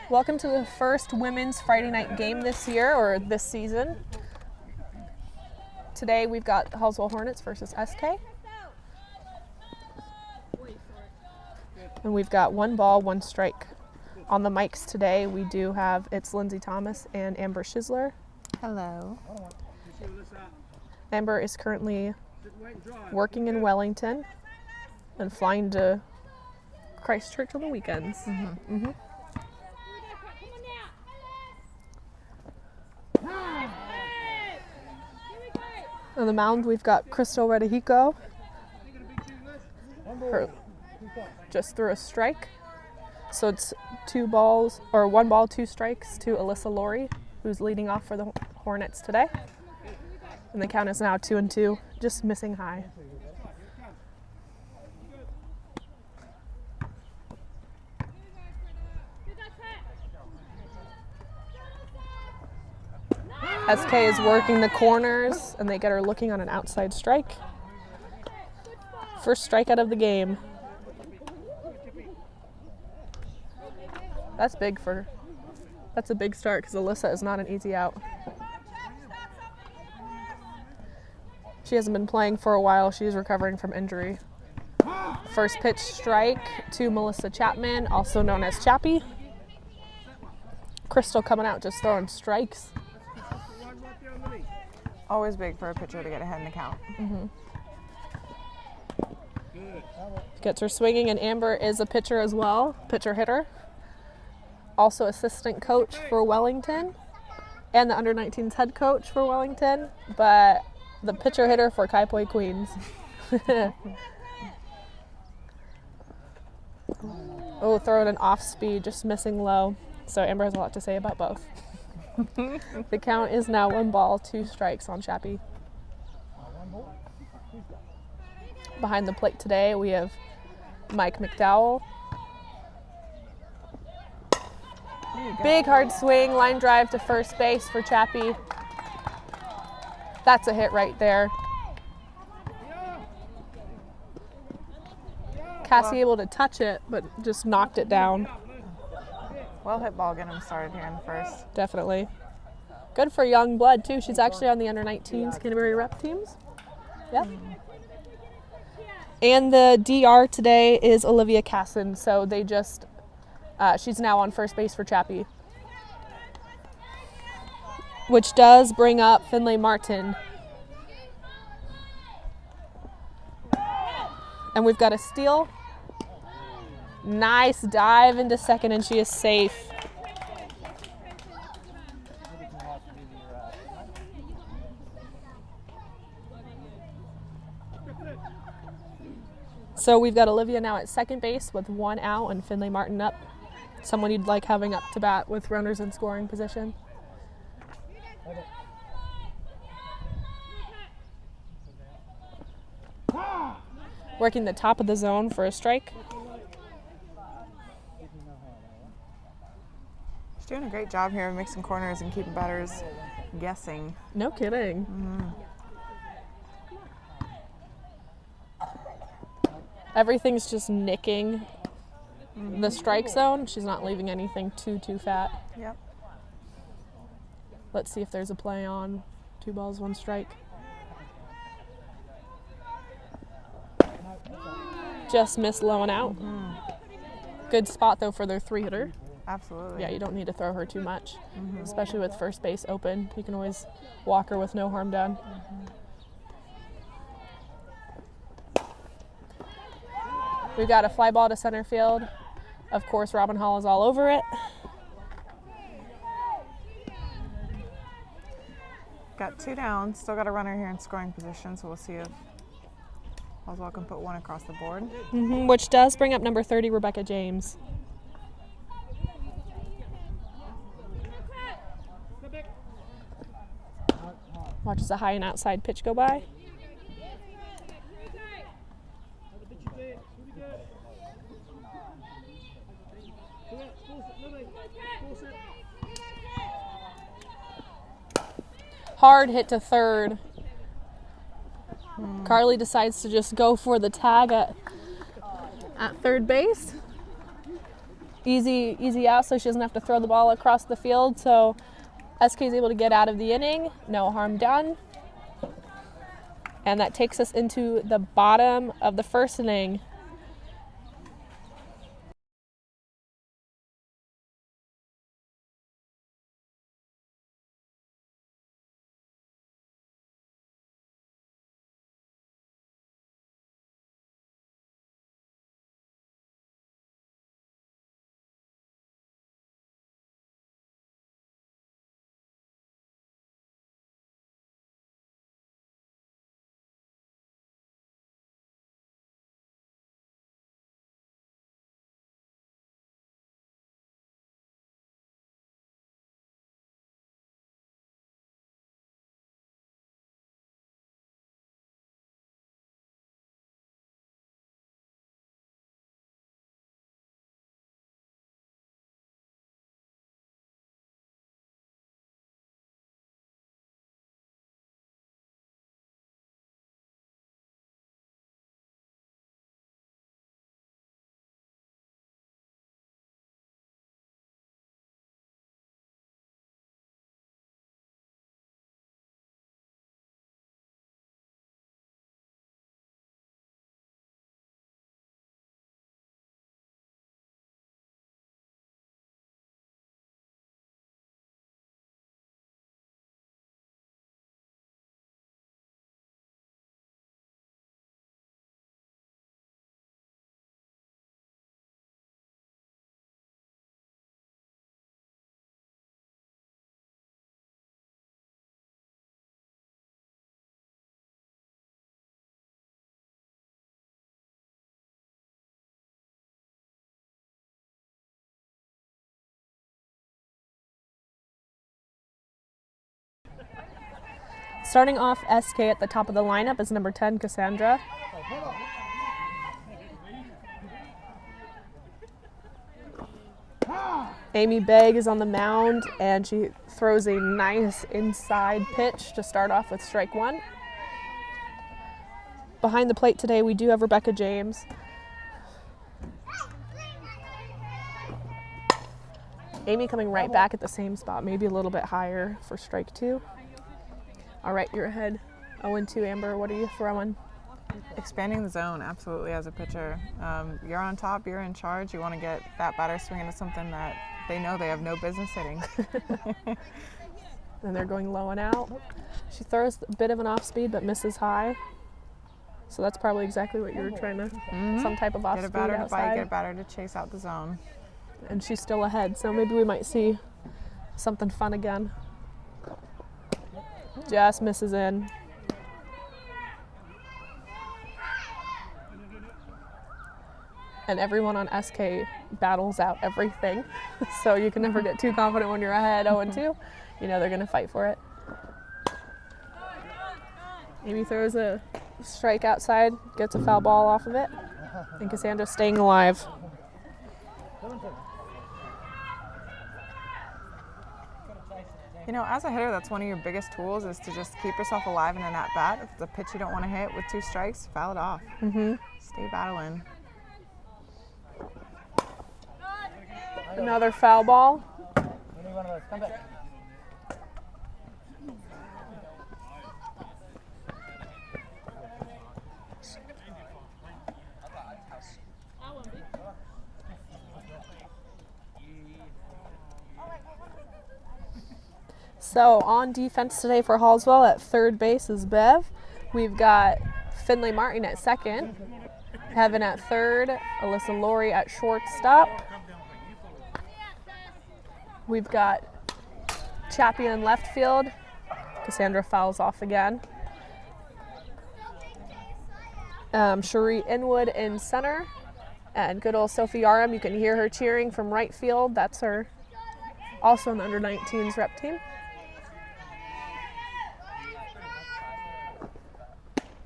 Welcome to the first women's Friday night game this year, or this season. Today we've got Halswell Hornets versus SK. And we've got 1 ball, 1 strike. On the mics today we do have, it's Lindsay Thomas and Amber Schisler. Hello. Amber is currently working in Wellington and flying to Christchurch on the weekends. On the mound, we've got Crystal Redahiko. Her just threw a strike. So it's 1 ball, 2 strikes to Alyssa Laurie, who's leading off for the Hornets today. And the count is now 2-2, just missing high. SK is working the corners, and they get her looking on an outside strike. First strikeout of the game. That's a big start because Alyssa is not an easy out. She hasn't been playing for a while. She's recovering from injury. First pitch strike to Melissa Chapman, also known as Chappie. Crystal coming out just throwing strikes. Always big for a pitcher to get ahead in the count. Gets her swinging, and Amber is a pitcher as well, pitcher hitter. Also assistant coach for Wellington and the under-19s head coach for Wellington, but the pitcher hitter for Kaipoi Queens. Oh, throwing an off speed, just missing low. So Amber has a lot to say about both. The count is now 1 ball, 2 strikes on Chappie. Behind the plate today, we have Mike McDowell. Big hard swing, line drive to first base for Chappie. That's a hit right there. Cassie able to touch it, but just knocked it down. Well hit ball getting him started here in the first. Definitely. Good for young blood, too. She's actually on the under-19s Canterbury rep teams. Yep. And the DR today is Olivia Casson, so they just, she's now on first base for Chappie. Which does bring up Finlay Martin. And we've got a steal. Nice dive into second, and she is safe. So we've got Olivia now at second base with 1 out and Finlay Martin up. Someone you'd like having up to bat with runners in scoring position. Working the top of the zone for a strike. She's doing a great job here of mixing corners and keeping batters guessing. No kidding. Everything's just nicking the strike zone. She's not leaving anything too fat. Yep. Let's see if there's a play on 2 balls, 1 strike. Just missed low and out. Good spot, though, for their 3-hitter. Absolutely. Yeah, you don't need to throw her too much, especially with first base open. You can always walk her with no harm done. We've got a fly ball to center field. Of course, Robin Hall is all over it. Got 2 down. Still got a runner here in scoring position, so we'll see if Halswell can put 1 across the board. Which does bring up number 30, Rebecca James. Watches a high and outside pitch go by. Hard hit to third. Carly decides to just go for the tag at third base. easy out, so she doesn't have to throw the ball across the field. So SK is able to get out of the inning. No harm done. And that takes us into the bottom of the first inning. Starting off SK at the top of the lineup is number 10, Cassandra. Amy Begg is on the mound, and she throws a nice inside pitch to start off with strike one. Behind the plate today, we do have Rebecca James. Amy coming right back at the same spot, maybe a little bit higher for strike two. All right, you're ahead. 0-2, Amber. What are you throwing? Expanding the zone, absolutely, as a pitcher. You're on top, you're in charge. You want to get that batter swinging to something that they know they have no business hitting. And they're going low and out. She throws a bit of an off speed, but misses high. So that's probably exactly what you were trying to, some type of off speed outside. Get a batter to bite, get a batter to chase out the zone. And she's still ahead, so maybe we might see something fun again. Just misses in. And everyone on SK battles out everything. So you can never get too confident when you're ahead 0-2. You know they're going to fight for it. Amy throws a strike outside, gets a foul ball off of it. And Cassandra's staying alive. You know, as a hitter, that's one of your biggest tools, is to just keep yourself alive in an at-bat. If it's a pitch you don't want to hit with 2 strikes, foul it off. Stay battling. Another foul ball. So on defense today for Halswell at third base is Bev. We've got Finley Martin at second, Heaven at third, Alyssa Laurie at shortstop. We've got Chappie in left field. Cassandra fouls off again. Cherie Inwood in center. And good old Sophie Yarum, you can hear her cheering from right field. That's her, also on the under-19s rep team.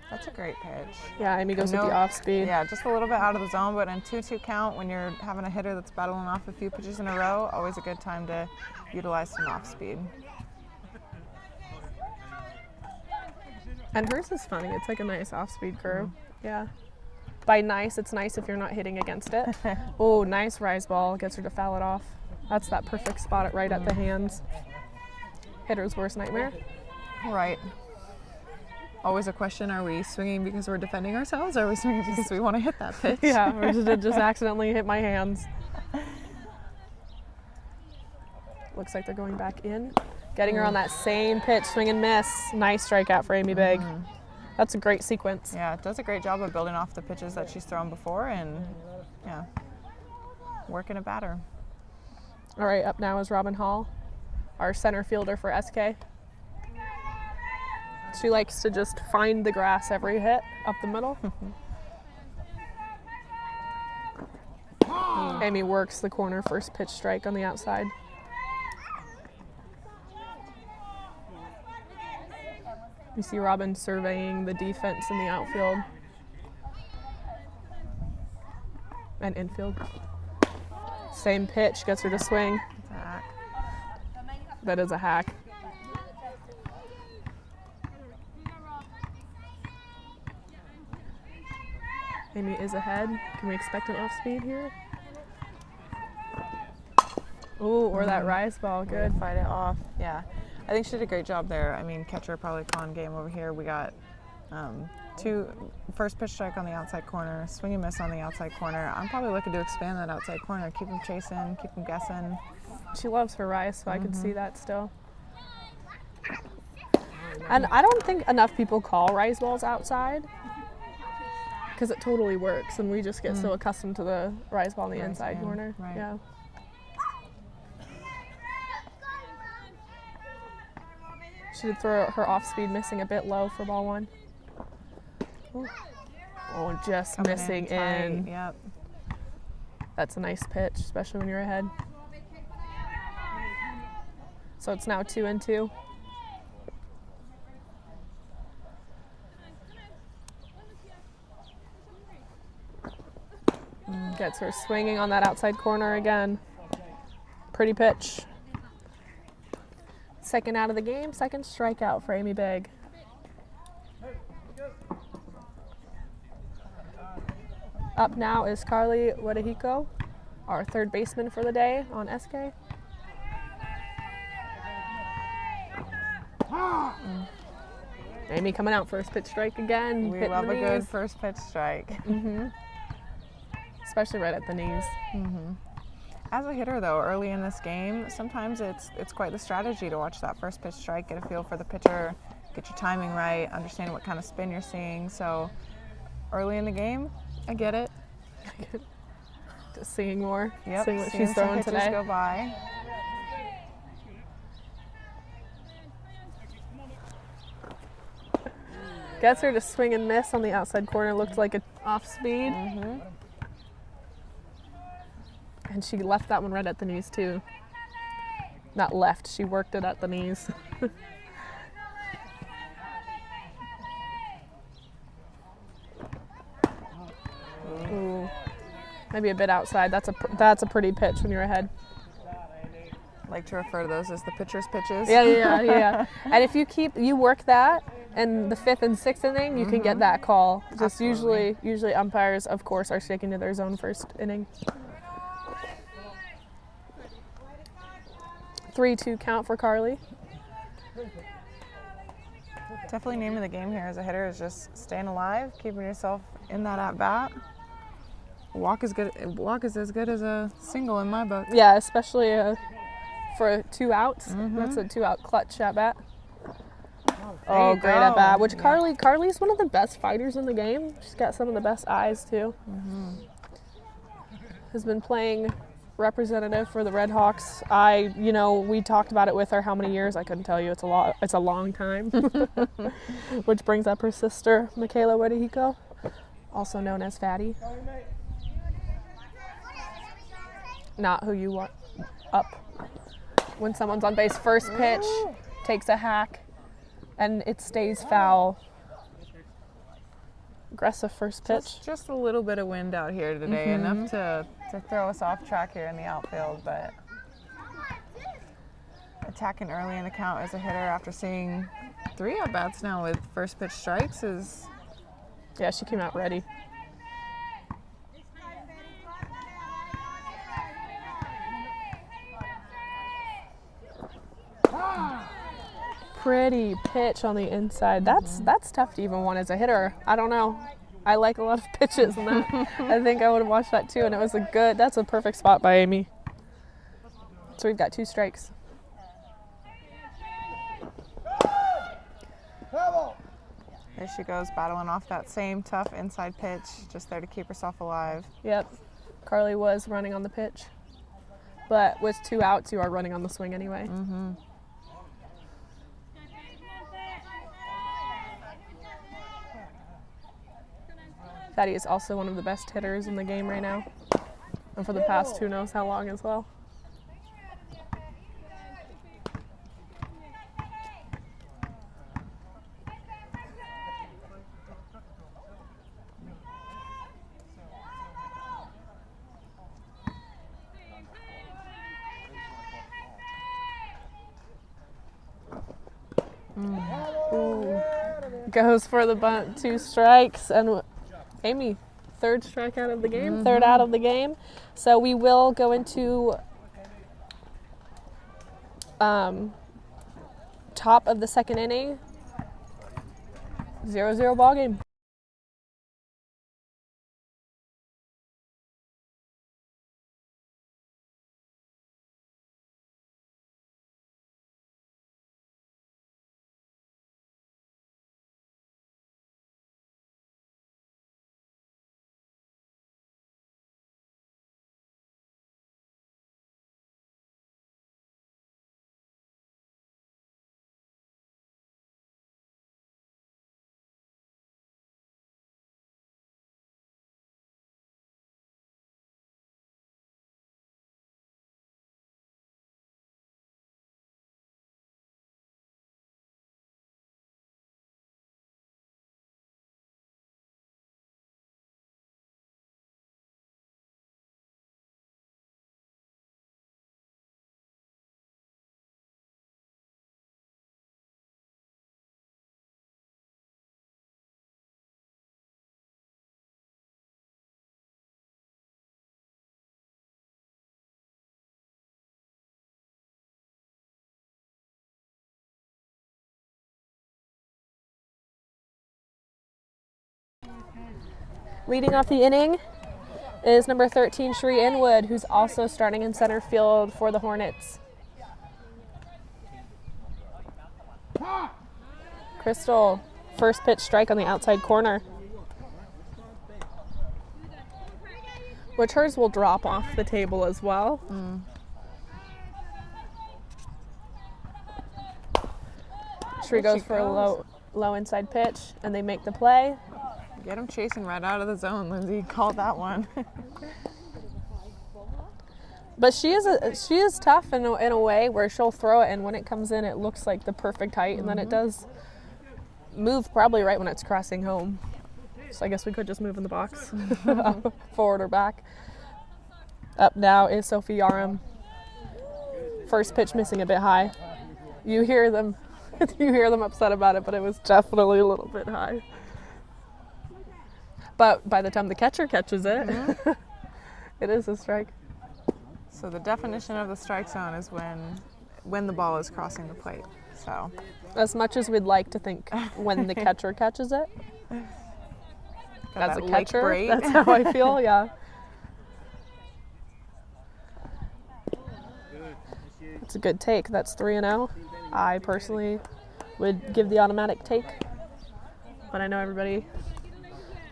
That's a great pitch. Yeah, Amy goes with the off speed. Yeah, just a little bit out of the zone, but in 2-2 count, when you're having a hitter that's battling off a few pitches in a row, always a good time to utilize some off speed. And hers is funny. It's like a nice off speed curve. Yeah. By nice, it's nice if you're not hitting against it. Oh, nice rise ball. Gets her to foul it off. That's that perfect spot right at the hands. Hitter's worst nightmare. Right. Always a question, are we swinging because we're defending ourselves, or are we swinging because we want to hit that pitch? Yeah, or did it just accidentally hit my hands? Looks like they're going back in. Getting her on that same pitch, swing and miss. Nice strikeout for Amy Big. That's a great sequence. Yeah, it does a great job of building off the pitches that she's thrown before and, yeah, working a batter. All right, up now is Robin Hall, our center fielder for SK. She likes to just find the grass every hit up the middle. Amy works the corner, first pitch strike on the outside. You see Robin surveying the defense in the outfield and infield. Same pitch, gets her to swing. Hack. That is a hack. Amy is ahead. Can we expect an off speed here? Oh, or that rise ball. Good. Fight it off. Yeah. I think she did a great job there. I mean, catcher probably con game over here. We got first pitch strike on the outside corner, swing and miss on the outside corner. I'm probably looking to expand that outside corner, keep them chasing, keep them guessing. She loves her rise, so I can see that still. And I don't think enough people call rise balls outside because it totally works, and we just get so accustomed to the rise ball in the inside corner. Right. Yeah. She did throw her off speed, missing a bit low for ball one. Ooh. Oh, just Coming missing in. in. Yep. That's a nice pitch, especially when you're ahead. So it's now 2-2. Gets her swinging on that outside corner again. Pretty pitch. Second out of the game, second strikeout for Amy Big. Up now is Carly Wadahiko, our third baseman for the day on SK. Amy coming out first pitch strike again. We love a good first pitch strike. Especially right at the knees. As a hitter, though, early in this game, sometimes it's quite the strategy to watch that first pitch strike, get a feel for the pitcher, get your timing right, understand what kind of spin you're seeing. So early in the game, I get it. Just seeing more, Yep, seeing what seeing she's some throwing pitches today. go by. Gets her to swing and miss on the outside corner. Looked like an off speed. And she left that one right at the knees too. Not left, she worked it at the knees. Ooh. Maybe a bit outside. That's a pretty pitch when you're ahead. Like to refer to those as the pitcher's pitches. Yeah. And if you work that in the 5th and 6th inning, you can get that call. Just usually umpires, of course, are sticking to their zone first inning. 3-2 count for Carly. Definitely name of the game here as a hitter is just staying alive, keeping yourself in that at bat. Walk is as good as a single in my book. Yeah, especially for 2 outs. That's a 2-out clutch at bat. Oh, great at bat. Which Carly's one of the best fighters in the game. She's got some of the best eyes too. Has been playing representative for the Red Hawks. We talked about it with her how many years. I couldn't tell you. It's a long time. Which brings up her sister, Michaela Wadahiko, also known as Fatty. Not who you want up. When someone's on base, first pitch, takes a hack, and it stays foul. Aggressive first pitch. Just a little bit of wind out here today, enough to throw us off track here in the outfield, but attacking early in the count as a hitter after seeing 3 at-bats now with first pitch strikes is... Yeah, she came out ready. pretty pitch on the inside. That's tough to even want as a hitter. I don't know. I like a lot of pitches, and that I think I would have watched that too. And it was that's a perfect spot by Amy. So we've got 2 strikes. There she goes, battling off that same tough inside pitch, just there to keep herself alive. Yep. Carly was running on the pitch, but with 2 outs, you are running on the swing anyway. Mm-hmm. Fatty is also one of the best hitters in the game right now, and for the past who knows how long as well. Ooh. Goes for the bunt, 2 strikes, and Amy, 3rd strikeout of the game, 3rd out of the game. So we will go into top of the 2nd inning, 0-0 ball game. Leading off the inning is number 13, Sheree Inwood, who's also starting in center field for the Hornets. Crystal, first pitch strike on the outside corner, which hers will drop off the table as well. Sheree goes for a low inside pitch, and they make the play. Get him chasing right out of the zone, Lindsay. Called that one. But she is tough in a way where she'll throw it, and when it comes in, it looks like the perfect height, and then it does move probably right when it's crossing home. So I guess we could just move in the box, forward or back. Up now is Sophie Yarum. First pitch missing a bit high. You hear them upset about it, but it was definitely a little bit high. But by the time the catcher catches it, it is a strike. So the definition of the strike zone is when the ball is crossing the plate. So as much as we'd like to think when the catcher catches it, as a catcher, that's how I feel, yeah. It's a good take. That's 3-0. I personally would give the automatic take, but I know everybody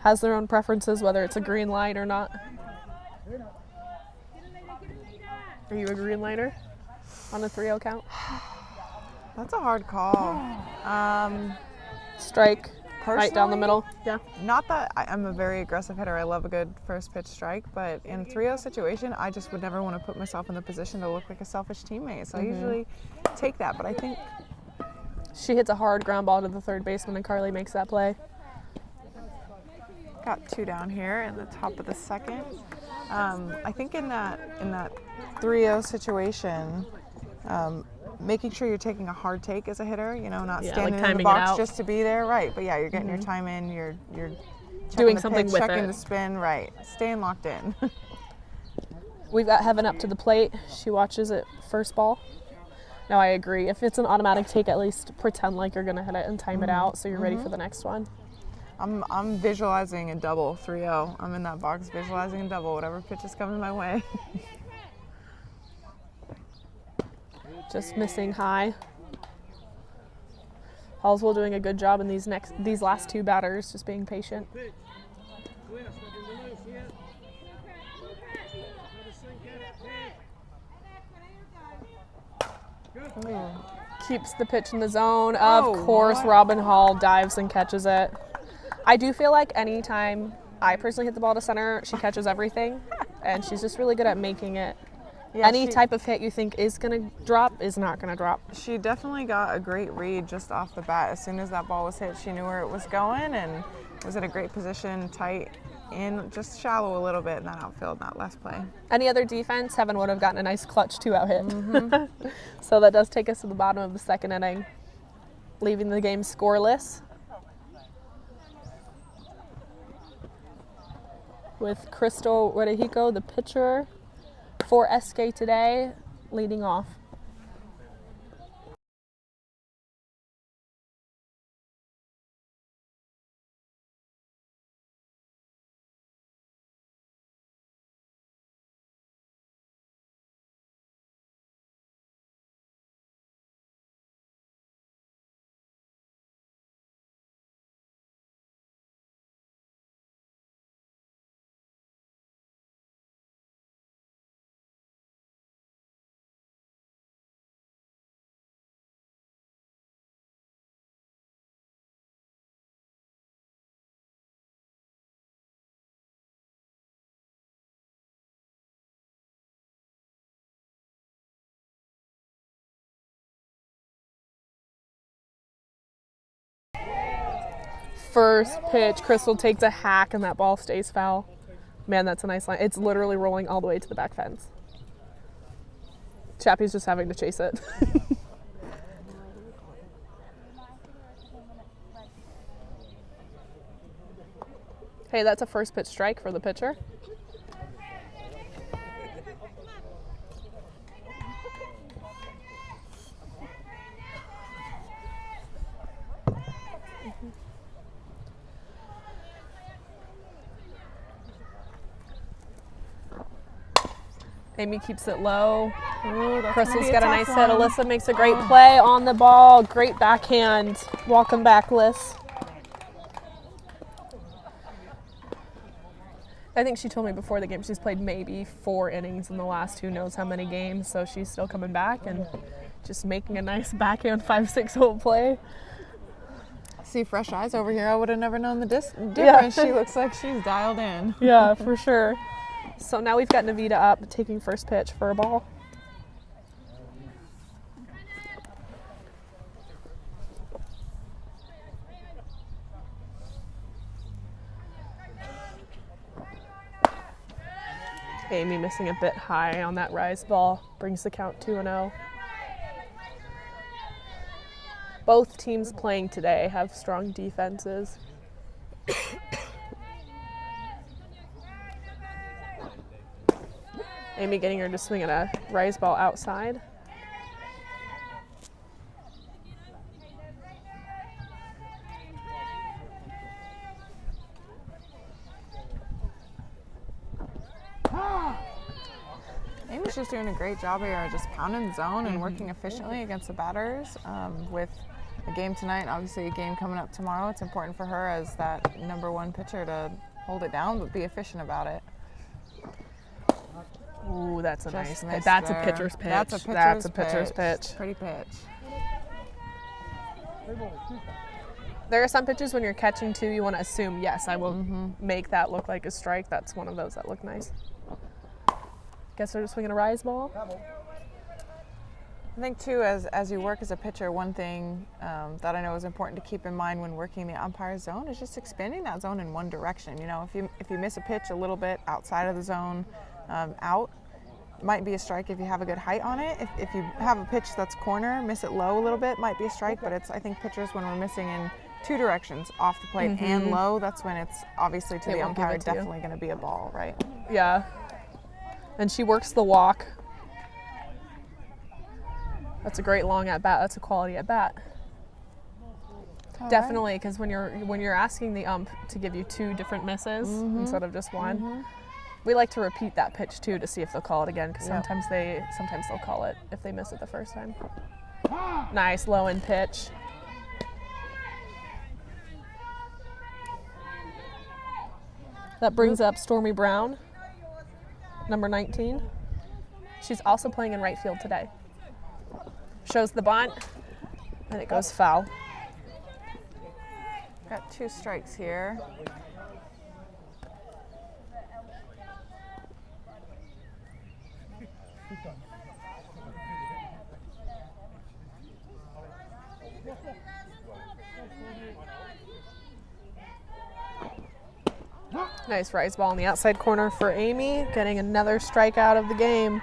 has their own preferences, whether it's a green light or not. Are you a green lighter on a 3-0 count? That's a hard call. Strike right down the middle. Yeah. Not that I'm a very aggressive hitter. I love a good first pitch strike, but in a 3-0 situation, I just would never want to put myself in the position to look like a selfish teammate. So I usually take that, but I think she hits a hard ground ball to the third baseman, and Carly makes that play. Got 2 down here in the top of the 2nd. I think in that 3-0 situation, making sure you're taking a hard take as a hitter, not standing in the box just to be there, right? But yeah, you're getting your time in, you're doing something pitch, with checking it, the spin, right? Staying locked in. We've got Heaven up to the plate. She watches it first ball. No, I agree. If it's an automatic take, at least pretend like you're going to hit it and time it out so you're ready for the next one. I'm visualizing a double 3-0. I'm in that box visualizing a double, whatever pitch is coming my way. Just missing high. Halswell doing a good job in these last two batters, just being patient. Keeps the pitch in the zone. Of course, Robin Hall dives and catches it. I do feel like anytime I personally hit the ball to center, she catches everything, and she's just really good at making it. Yeah, any type of hit you think is going to drop is not going to drop. She definitely got a great read just off the bat. As soon as that ball was hit, she knew where it was going and was at a great position, tight, in just shallow a little bit in that outfield, that last play. Any other defense, Heaven would have gotten a nice clutch 2-out hit. So that does take us to the bottom of the second inning, leaving the game scoreless. With Crystal Redehiko, the pitcher for SK today, leading off. First pitch, Crystal takes a hack and that ball stays foul. Man, that's a nice line. It's literally rolling all the way to the back fence. Chappie's just having to chase it. Hey, that's a first pitch strike for the pitcher. Amy keeps it low. Crystal's got a nice hit. Alyssa makes a great play on the ball. Great backhand. Welcome back, Liz. I think she told me before the game she's played maybe 4 innings in the last who knows how many games, so she's still coming back and just making a nice backhand 5-6 hole play. See fresh eyes over here. I would have never known the difference. Yeah. She looks like she's dialed in. Yeah, for sure. So now we've got Navita up, taking first pitch for a ball. Amy missing a bit high on that rise ball, brings the count 2-0. Both teams playing today have strong defenses. Amy getting her to swing at a rise ball outside. Amy's just doing a great job here, just pounding the zone and working efficiently against the batters. With a game tonight, obviously a game coming up tomorrow, it's important for her as that #1 pitcher to hold it down but be efficient about it. Ooh, that's a nice pitch. That's a pitcher's pitch. That's a pitcher's pitch. Pretty pitch. There are some pitches when you're catching too, you want to assume, yes, I will make that look like a strike. That's one of those that look nice. Guess they're just swinging a rise ball. I think too, as you work as a pitcher, one thing that I know is important to keep in mind when working the umpire's zone is just expanding that zone in one direction. You know, if you miss a pitch a little bit outside of the zone, out might be a strike if you have a good height on it. If you have a pitch that's corner, miss it low a little bit, might be a strike. But I think pitchers, when we're missing in 2 directions, off the plate and low, that's when it's obviously to the umpire definitely going to be a ball, right? Yeah. And she works the walk. That's a great long at bat. That's a quality at bat. Definitely, because when you're asking the ump to give you 2 different misses instead of just one, we like to repeat that pitch too to see if they'll call it again. Because sometimes they'll call it if they miss it the first time. Nice low end pitch. That brings up Stormy Brown, number 19. She's also playing in right field today. Shows the bunt, and it goes foul. Got 2 strikes here. Nice rise ball in the outside corner for Amy, getting another strikeout of the game.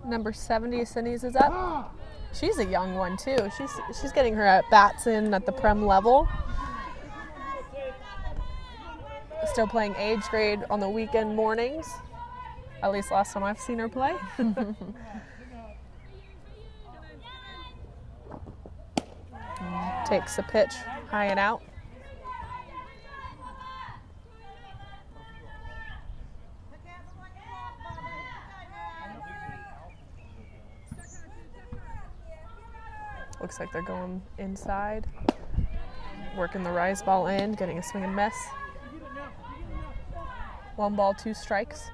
Number 70, Sinise is up. She's a young one too. She's getting her at bats in at the Prem level. Still playing age grade on the weekend mornings. At least last time I've seen her play. Takes a pitch high and out. Looks like they're going inside. Working the rise ball in, getting a swing and miss. 1 ball, 2 strikes.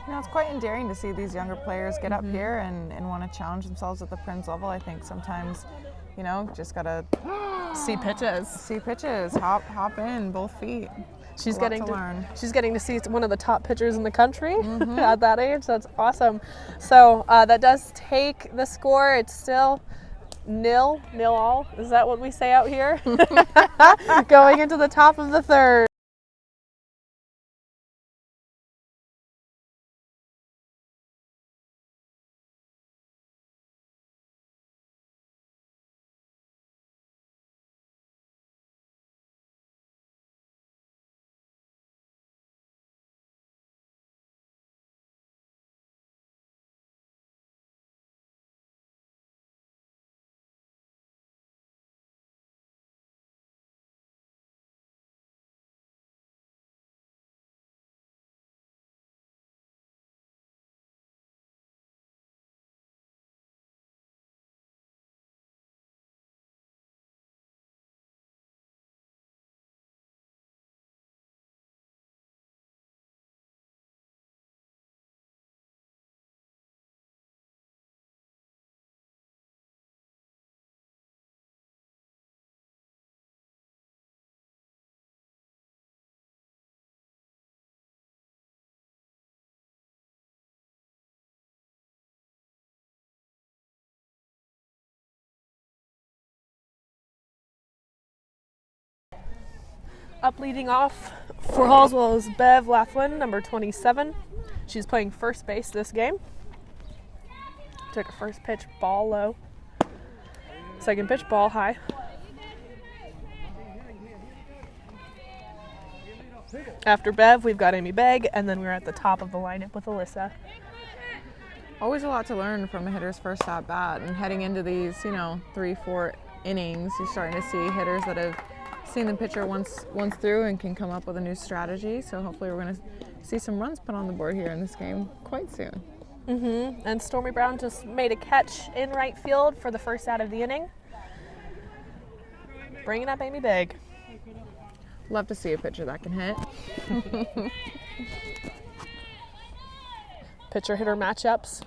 It's quite endearing to see these younger players get up here and want to challenge themselves at the Prince level. I think sometimes, just got to see pitches. Hop in, both feet. She's getting to see one of the top pitchers in the country at that age. That's awesome. So that does take the score. It's still nil all. Is that what we say out here? Going into the top of the 3rd. Up leading off for Halswell is Bev Laughlin, number 27. She's playing first base this game. Took a first pitch, ball low. Second pitch, ball high. After Bev, we've got Amy Begg, and then we're at the top of the lineup with Alyssa. Always a lot to learn from a hitter's first at bat, and heading into these, 3-4 innings, you're starting to see hitters that have seen the pitcher once through and can come up with a new strategy. So hopefully we're going to see some runs put on the board here in this game quite soon. And Stormy Brown just made a catch in right field for the first out of the inning. Bringing up Amy Begg. Love to see a pitcher that can hit. Pitcher-hitter matchups.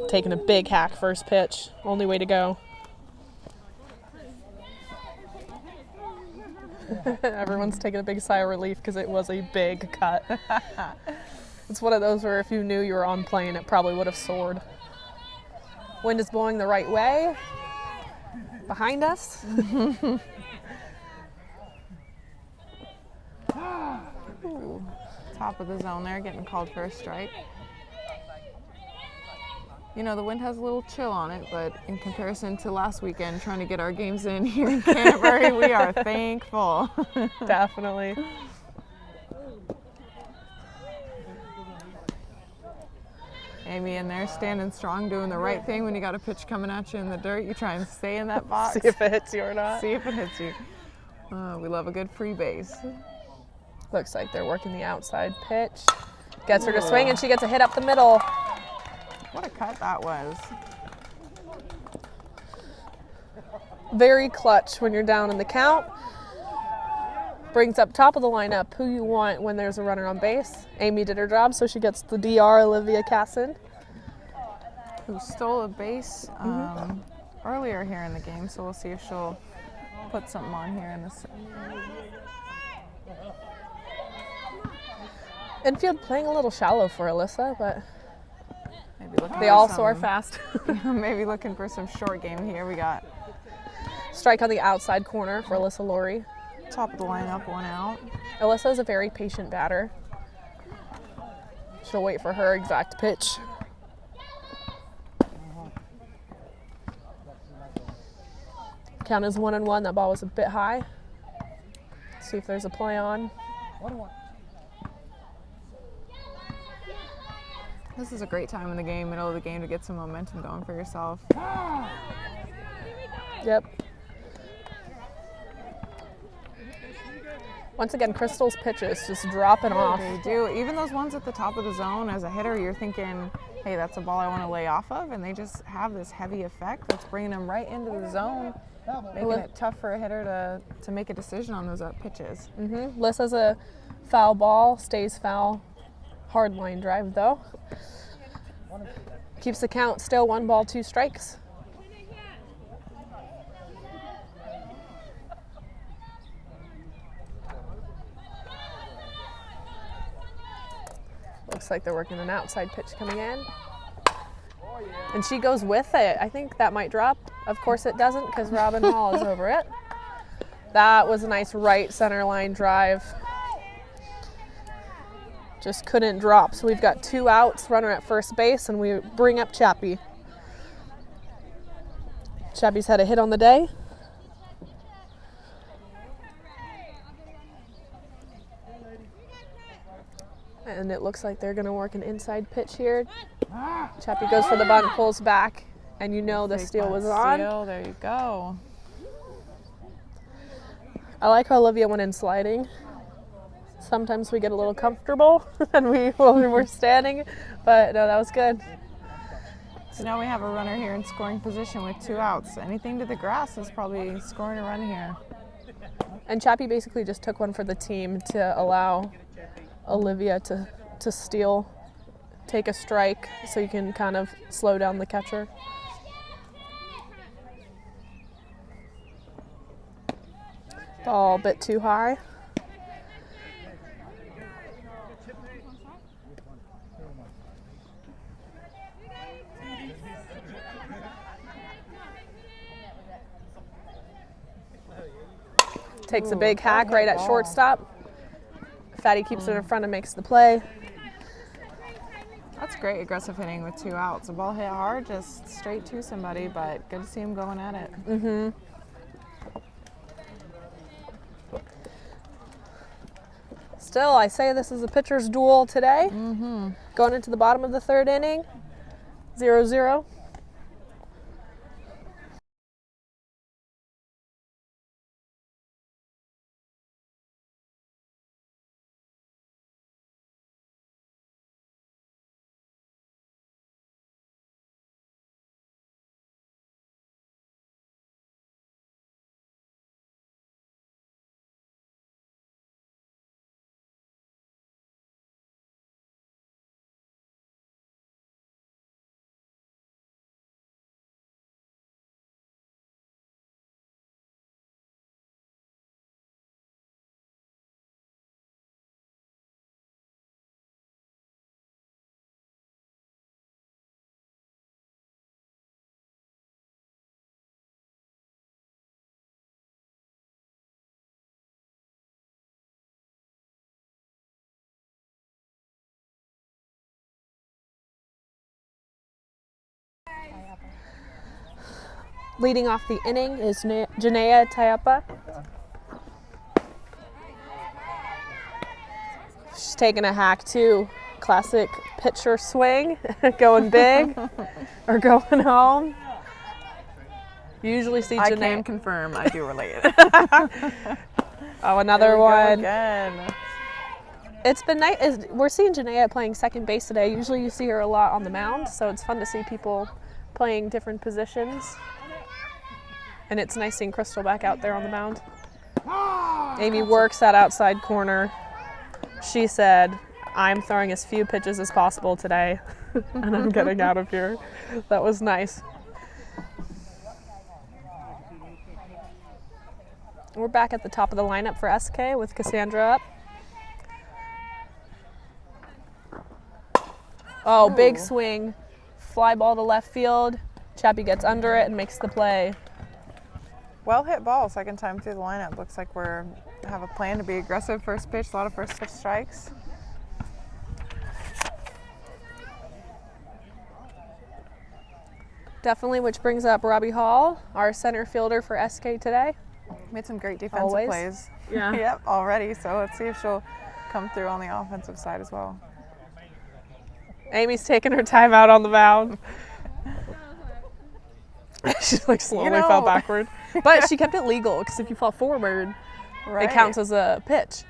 Taking a big hack first pitch. Only way to go. Everyone's taking a big sigh of relief because it was a big cut. It's one of those where if you knew you were on plane, it probably would have soared. Wind is blowing the right way. Behind us. Ooh, top of the zone there, getting called for a strike. You know, the wind has a little chill on it, but in comparison to last weekend, trying to get our games in here in Canterbury, we are thankful. Definitely. Amy in there standing strong, doing the right thing when you got a pitch coming at you in the dirt. You try and stay in that box. See if it hits you or not. See if it hits you. We love a good free base. Looks like they're working the outside pitch. Gets her to swing, and she gets a hit up the middle. What a cut that was. Very clutch when you're down in the count. Brings up top of the lineup who you want when there's a runner on base. Amy did her job, so she gets the DR, Olivia Casson. Who stole a base earlier here in the game, so we'll see if she'll put something on here in this. Infield playing a little shallow for Alyssa, but Maybe looking they for also some- are fast. Maybe looking for some short game here. We got Strike on the outside corner for Alyssa Laurie. top of the lineup, one out. Alyssa is a very patient batter. She'll wait for her exact pitch. Count is 1-1. That ball was a bit high. See if there's a play on. This is a great time in the game, middle of the game, to get some momentum going for yourself. Yep. Once again, Crystal's pitches just dropping off. They do. Even those ones at the top of the zone, as a hitter, you're thinking, hey, that's a ball I want to lay off of, and they just have this heavy effect that's bringing them right into the zone, making it tough for a hitter to make a decision on those up pitches. Alyssa's a foul ball, stays foul. Hard line drive though. Keeps the count still 1 ball, 2 strikes. Looks like they're working an outside pitch coming in. And she goes with it. I think that might drop. Of course it doesn't, because Robin Hall is over it. That was a nice right center line drive. Just couldn't drop. So we've got 2 outs, runner at first base, and we bring up Chappie. Chappie's had a hit on the day. And it looks like they're going to work an inside pitch here. Chappie goes for the bunt, pulls back, and you know the steal was on. Steal, there you go. I like how Olivia went in sliding. Sometimes we get a little comfortable and we're standing, but no, that was good. So now we have a runner here in scoring position with 2 outs. Anything to the grass is probably scoring a run here. And Chappie basically just took one for the team to allow Olivia to steal, take a strike, so you can kind of slow down the catcher. Ball a bit too high. Takes a big hack right at shortstop. Fatty keeps it in front and makes the play. That's great aggressive hitting with 2 outs. The ball hit hard, just straight to somebody, but good to see him going at it. Still, I say this is a pitcher's duel today. Going into the bottom of the 3rd inning, 0-0. Leading off the inning is Janaea Taiapa. She's taking a hack too. Classic pitcher swing, going big or going home. You usually see I Janaea. can confirm, I do relate. Oh, another one. Again. It's been nice. We're seeing Janaea playing second base today. Usually you see her a lot on the mound, so it's fun to see people playing different positions. And it's nice seeing Crystal back out there on the mound. Amy works that outside corner. She said, I'm throwing as few pitches as possible today, and I'm getting out of here. That was nice. We're back at the top of the lineup for SK with Cassandra up. Oh, Ooh. Big swing. Fly ball to left field. Chappie gets under it and makes the play. Well hit ball, second time through the lineup. Looks like we have a plan to be aggressive first pitch, a lot of first pitch strikes. Definitely, which brings up Robbie Hall, our center fielder for SK today. Made some great defensive Always. plays. Yeah. Yep, already. So let's see if she'll come through on the offensive side as well. Amy's taking her time out on the mound. She like slowly fell backward. But she kept it legal because if you fall forward, it counts as a pitch.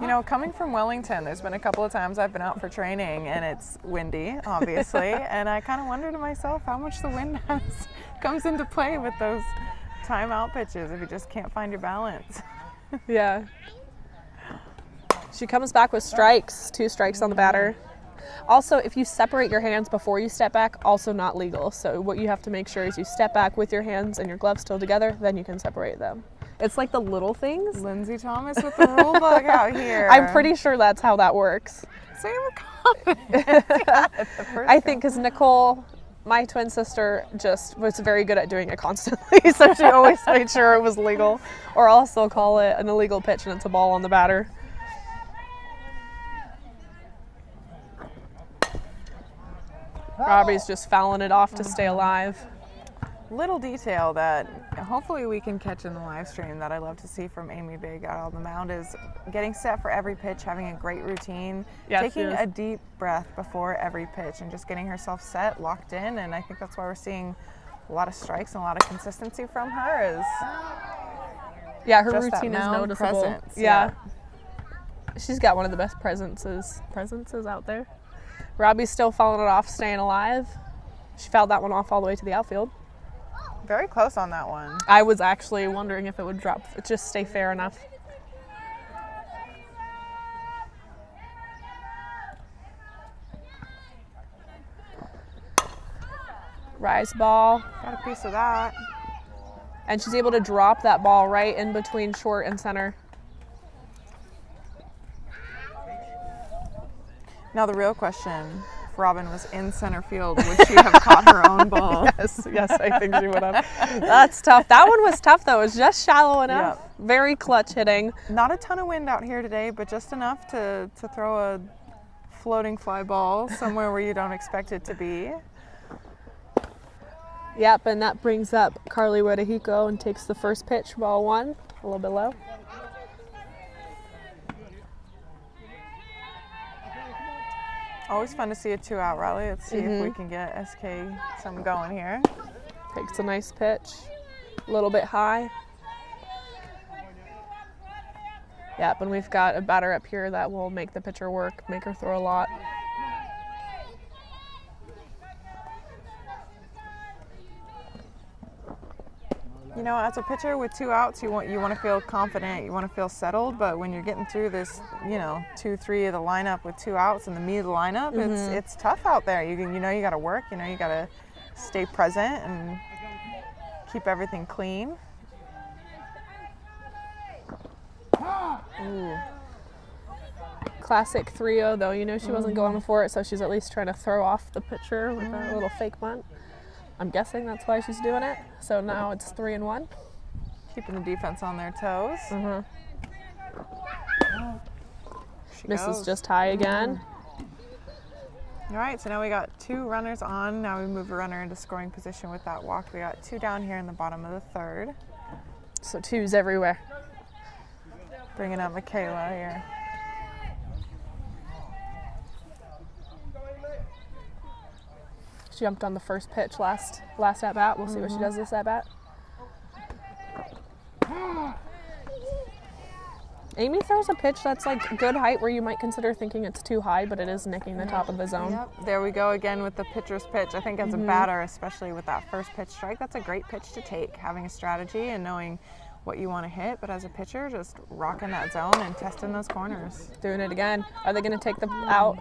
You know, coming from Wellington, there's been a couple of times I've been out for training and it's windy, obviously, and I kind of wonder to myself how much the wind comes into play with those timeout pitches if you just can't find your balance. Yeah. She comes back with strikes, 2 strikes on the batter. Also, if you separate your hands before you step back, also not legal. So what you have to make sure is you step back with your hands and your gloves still together, then you can separate them. It's like the little things. Lindsay Thomas with the rule book out here. I'm pretty sure that's how that works. So you were confident. I think because Nicole, my twin sister, just was very good at doing it constantly. So she always made sure it was legal. Or else they'll call it an illegal pitch and it's a ball on the batter. Robbie's just fouling it off to stay alive. Little detail that hopefully we can catch in the live stream that I love to see from Amy Big out on the mound is getting set for every pitch, having a great routine, taking a deep breath before every pitch and just getting herself set, locked in, and I think that's why we're seeing a lot of strikes and a lot of consistency from her is her just routine that is mound noticeable. presence. Yeah. She's got one of the best presences out there. Robbie's still fouling it off, staying alive. She fouled that one off all the way to the outfield. Very close on that one. I was actually wondering if it would drop, just stay fair enough. Rise ball. Got a piece of that. And she's able to drop that ball right in between short and center. Now the real question, if Robin was in center field, would she have caught her own ball? Yes, I think she would have. That's tough. That one was tough though. It was just shallow enough. Yep. Very clutch hitting. Not a ton of wind out here today, but just enough to throw a floating fly ball somewhere where you don't expect it to be. Yep, and that brings up Carly Wedahiko and takes the first pitch, ball 1, a little bit low. Always fun to see a 2-out rally. Let's see if we can get SK some going here. Takes a nice pitch, a little bit high. Yep, and we've got a batter up here that will make the pitcher work, make her throw a lot. You know, as a pitcher with 2 outs, you want to feel confident, you want to feel settled, but when you're getting through this, 2-3 of the lineup with 2 outs in the meat of the lineup, it's tough out there. You got to work, you got to stay present and keep everything clean. Ooh. Classic 3-0 though, she wasn't going for it, so she's at least trying to throw off the pitcher with a little fake bunt. I'm guessing that's why she's doing it. So now it's 3-1. Keeping the defense on their toes. Misses just high again. All right, so now we got 2 runners on. Now we move a runner into scoring position with that walk. We got 2 down here in the bottom of the 3rd. So 2s everywhere. Bringing up Michaela here. She jumped on the first pitch last at bat. We'll see what she does this at bat. Amy throws a pitch that's like good height where you might consider thinking it's too high, but it is nicking the top of the zone. Yep. There we go again with the pitcher's pitch. I think as a batter, especially with that first pitch strike, that's a great pitch to take, having a strategy and knowing what you want to hit. But as a pitcher, just rocking that zone and testing those corners. Doing it again. Are they going to take the out?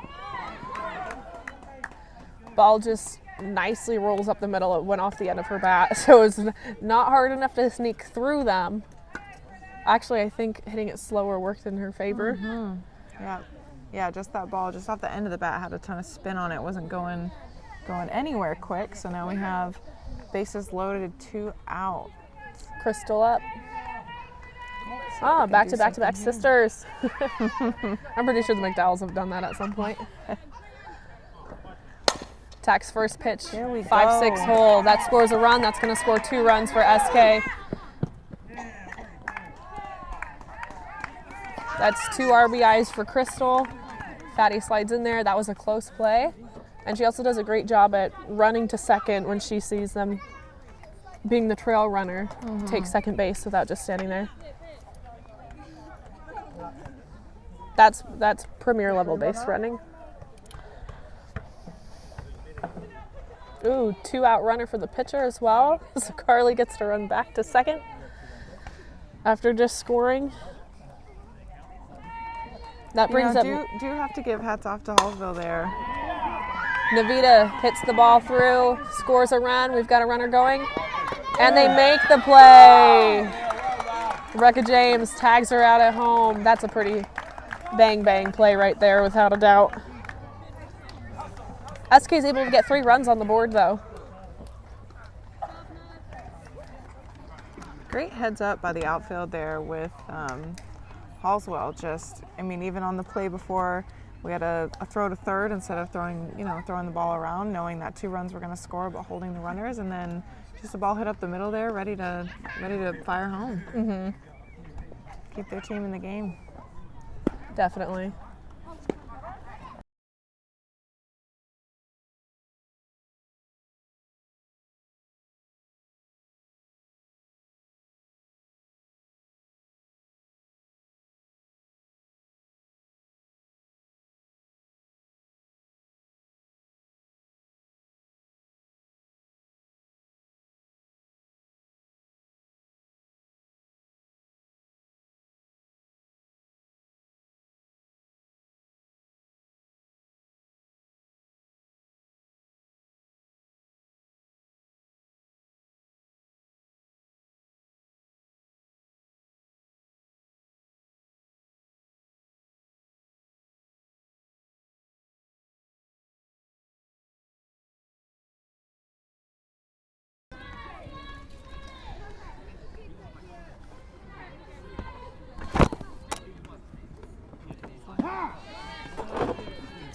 Ball just nicely rolls up the middle. It went off the end of her bat, so it's not hard enough to sneak through them. Actually, I think hitting it slower worked in her favor. Yeah, just that ball just off the end of the bat had a ton of spin on it. It wasn't going anywhere quick. So now we have bases loaded, 2 out. Crystal up. Back to back sisters. I'm pretty sure the McDowells have done that at some point. Tack's first pitch, 5-6 hole. That scores a run. That's going to score 2 runs for SK. That's 2 RBIs for Crystal. Fatty slides in there. That was a close play. And she also does a great job at running to second when she sees them being the trail runner. Take second base without just standing there. That's premier level base running. Ooh, 2 out runner for the pitcher as well. So Carly gets to run back to second after just scoring. That brings up. Do have to give hats off to Halswell there. Navita hits the ball through, scores a run. We've got a runner going, and they make the play. Rebecca James tags her out at home. That's a pretty bang play right there, without a doubt. SK is able to get 3 runs on the board, though. Great heads up by the outfield there with Halswell. Even on the play before, we had a throw to third instead of throwing the ball around, knowing that 2 runs were going to score, but holding the runners, and then just a ball hit up the middle there, ready to fire home. Keep their team in the game. Definitely.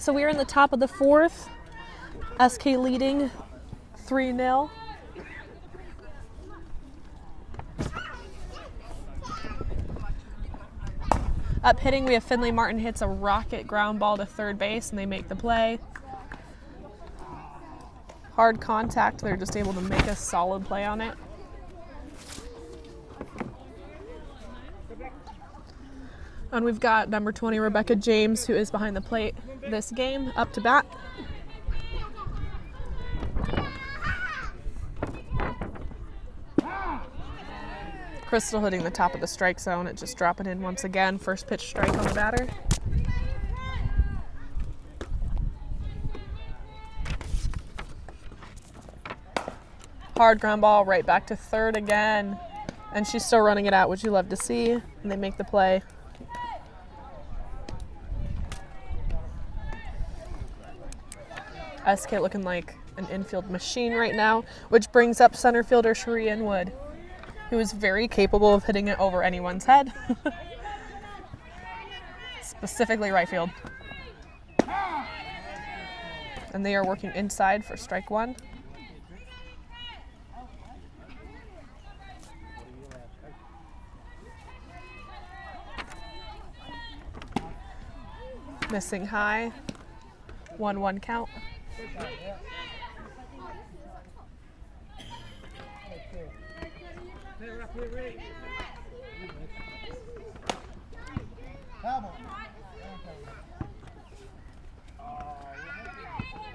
So we are in the top of the 4th. SK leading 3-0. Up hitting, we have Finley Martin hits a rocket ground ball to third base, and they make the play. Hard contact, they're just able to make a solid play on it. And we've got number 20, Rebecca James, who is behind the plate this game, up to bat. Crystal hitting the top of the strike zone. It just dropping in once again. First pitch strike on the batter. Hard ground ball right back to third again. And she's still running it out, which you love to see. And they make the play. SK looking like an infield machine right now, which brings up center fielder Cherie Inwood, who is very capable of hitting it over anyone's head. Specifically right field. And they are working inside for strike one. Missing high. 1-1 count.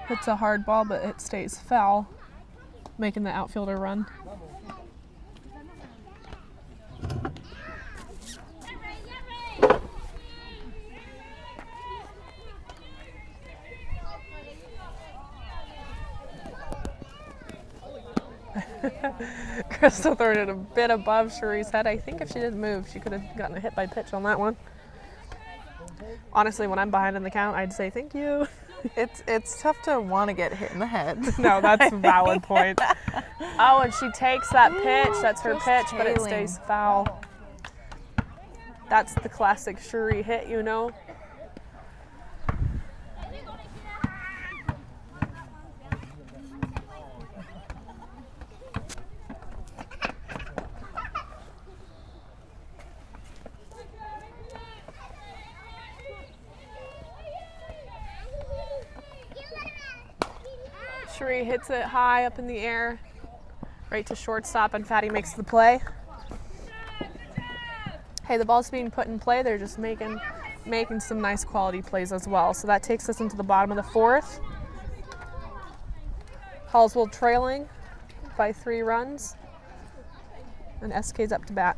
It's a hard ball, but it stays foul, making the outfielder run. Crystal throwing it a bit above Cherie's head. I think if she didn't move, she could have gotten a hit by pitch on that one. Honestly, when I'm behind in the count, I'd say thank you. It's tough to want to get hit in the head. No, that's a valid point. Oh, and she takes that pitch. That's her pitch, but it stays foul. That's the classic Cherie hit, you know. Cherie hits it high up in the air, right to shortstop, and Fatty makes the play. Hey, the ball's being put in play. They're just making some nice quality plays as well. So that takes us into the bottom of the fourth. Halswell trailing by 3 runs, and SK's up to bat.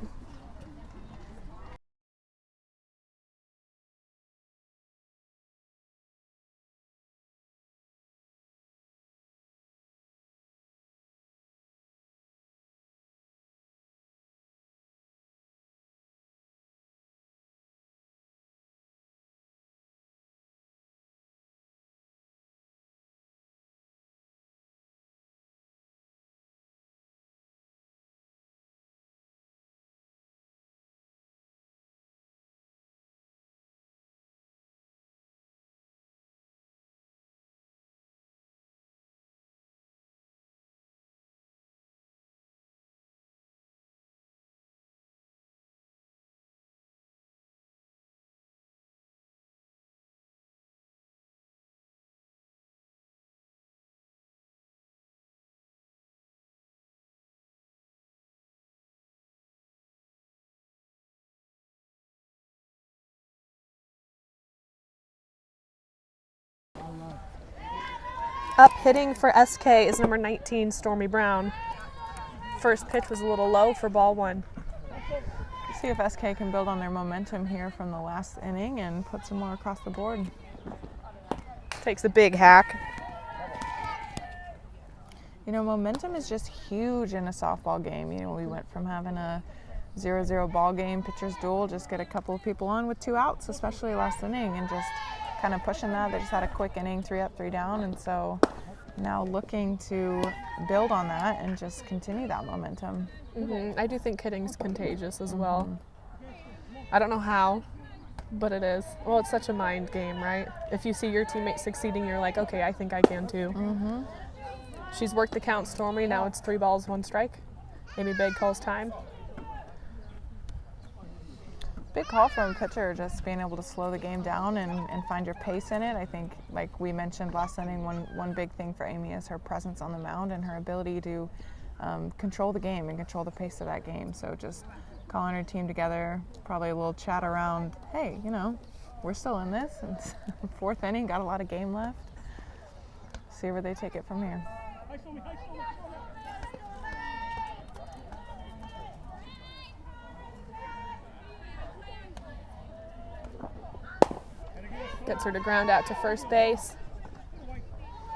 Up hitting for SK is number 19, Stormy Brown. First pitch was a little low for ball 1. See if SK can build on their momentum here from the last inning and put some more across the board. Takes a big hack. You know, momentum is just huge in a softball game. You know, we went from having a 0-0 ball game, pitcher's duel, just get a couple of people on with 2 outs, especially last inning, and just kind of pushing that. They just had a quick inning, 3 up, 3 down, and so now looking to build on that and just continue that momentum. I do think hitting's contagious as well. I don't know how, but it is. Well, it's such a mind game, right? If you see your teammate succeeding, you're like, okay, I think I can too. She's worked the count, Stormy. Now it's 3 balls, 1 strike. Amy Begg calls time. Big call from a pitcher, just being able to slow the game down and find your pace in it. I think, like we mentioned last inning, one big thing for Amy is her presence on the mound and her ability to control the game and control the pace of that game. So just calling her team together, probably a little chat around, hey, you know, we're still in this. It's 4th inning, got a lot of game left. See where they take it from here. Gets her to ground out to first base.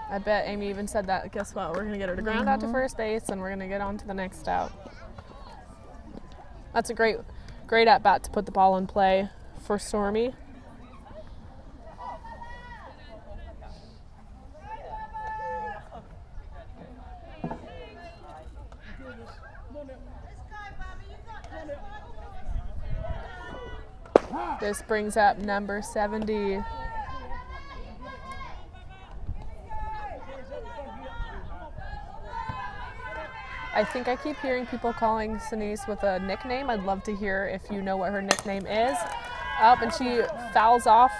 I bet Amy even said that. Guess what? We're going to get her to ground out to first base, and we're going to get on to the next out. That's a great at-bat to put the ball in play for Stormy. This brings up number 70. I think I keep hearing people calling Sinise with a nickname. I'd love to hear if you know what her nickname is. Up, and she fouls off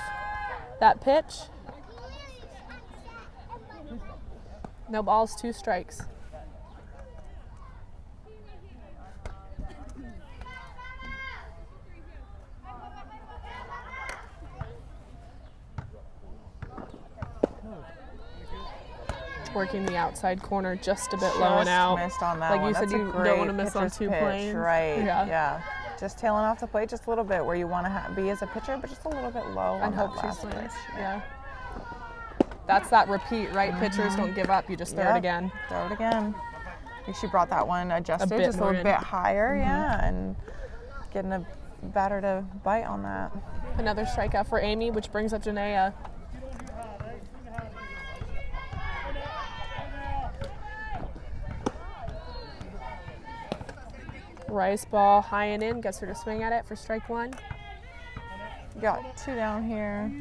that pitch. No balls, 2 strikes. Working the outside corner just a bit low and out. Missed on that like one. you That's said, you don't want to miss on 2 planes. Right, Yeah. yeah. Just tailing off the plate just a little bit where you want to be as a pitcher, but just a little bit low. And on hope that she last swings. pitch. Yeah. That's that repeat, right? Pitchers don't give up. You just throw it again. Throw it again. I think she brought that one adjusted bit just a more little in. bit higher, yeah, and getting a batter to bite on that. Another strikeout for Amy, which brings up Janaea. Rice ball high and in, gets her to swing at it for strike 1. Got 2 down here.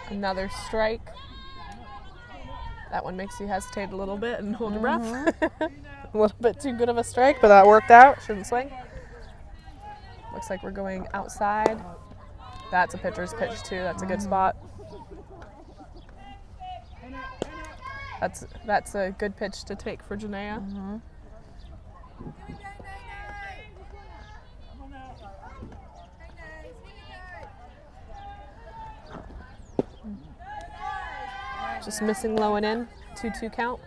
Another strike. That one makes you hesitate a little bit and hold your breath. A little bit too good of a strike, but that worked out. Shouldn't swing. Looks like we're going outside. That's a pitcher's pitch too. That's a good spot. That's a good pitch to take for Janaea. Just missing low and in. 2-2 count.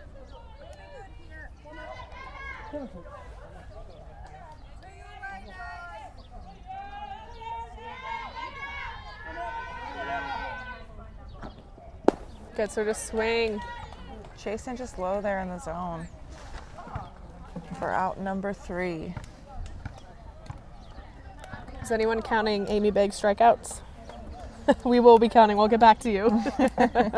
Gets her to swing. Chasing just low there in the zone for out number 3. Is anyone counting Amy Beg's strikeouts? We will be counting. We'll get back to you.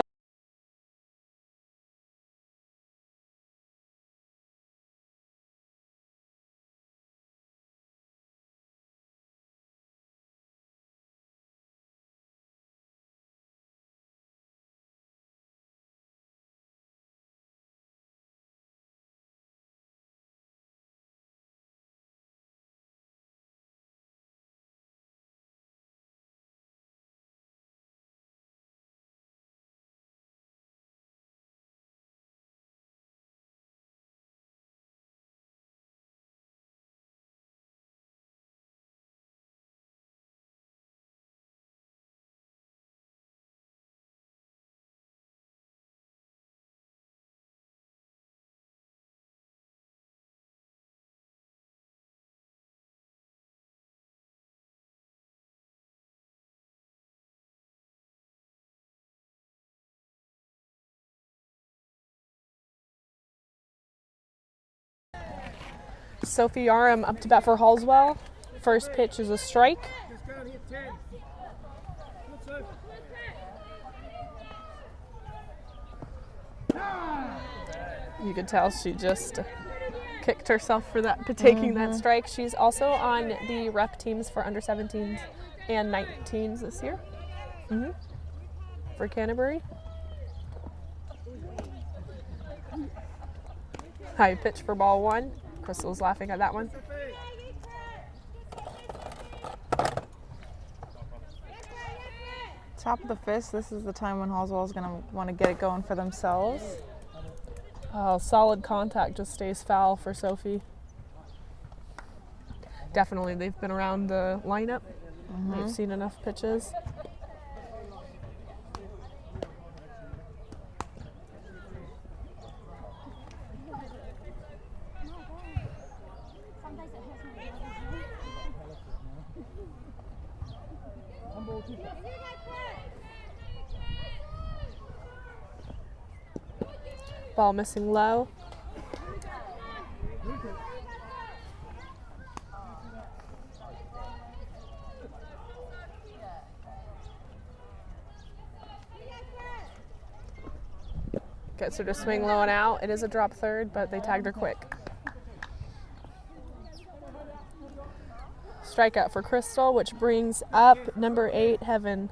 Sophie Yarum up to bat for Halswell. First pitch is a strike. You could tell she just kicked herself for that, taking that strike. She's also on the rep teams for under 17s and 19s this year for Canterbury. High pitch for ball 1. Crystal's laughing at that one. Top of the fist, this is the time when Halswell is going to want to get it going for themselves. Oh, solid contact, just stays foul for Sophie. Definitely, they've been around the lineup. They've seen enough pitches. Ball missing low. Gets her to swing low and out. It is a drop third, but they tagged her quick. Strikeout for Crystal, which brings up number 8, Heaven.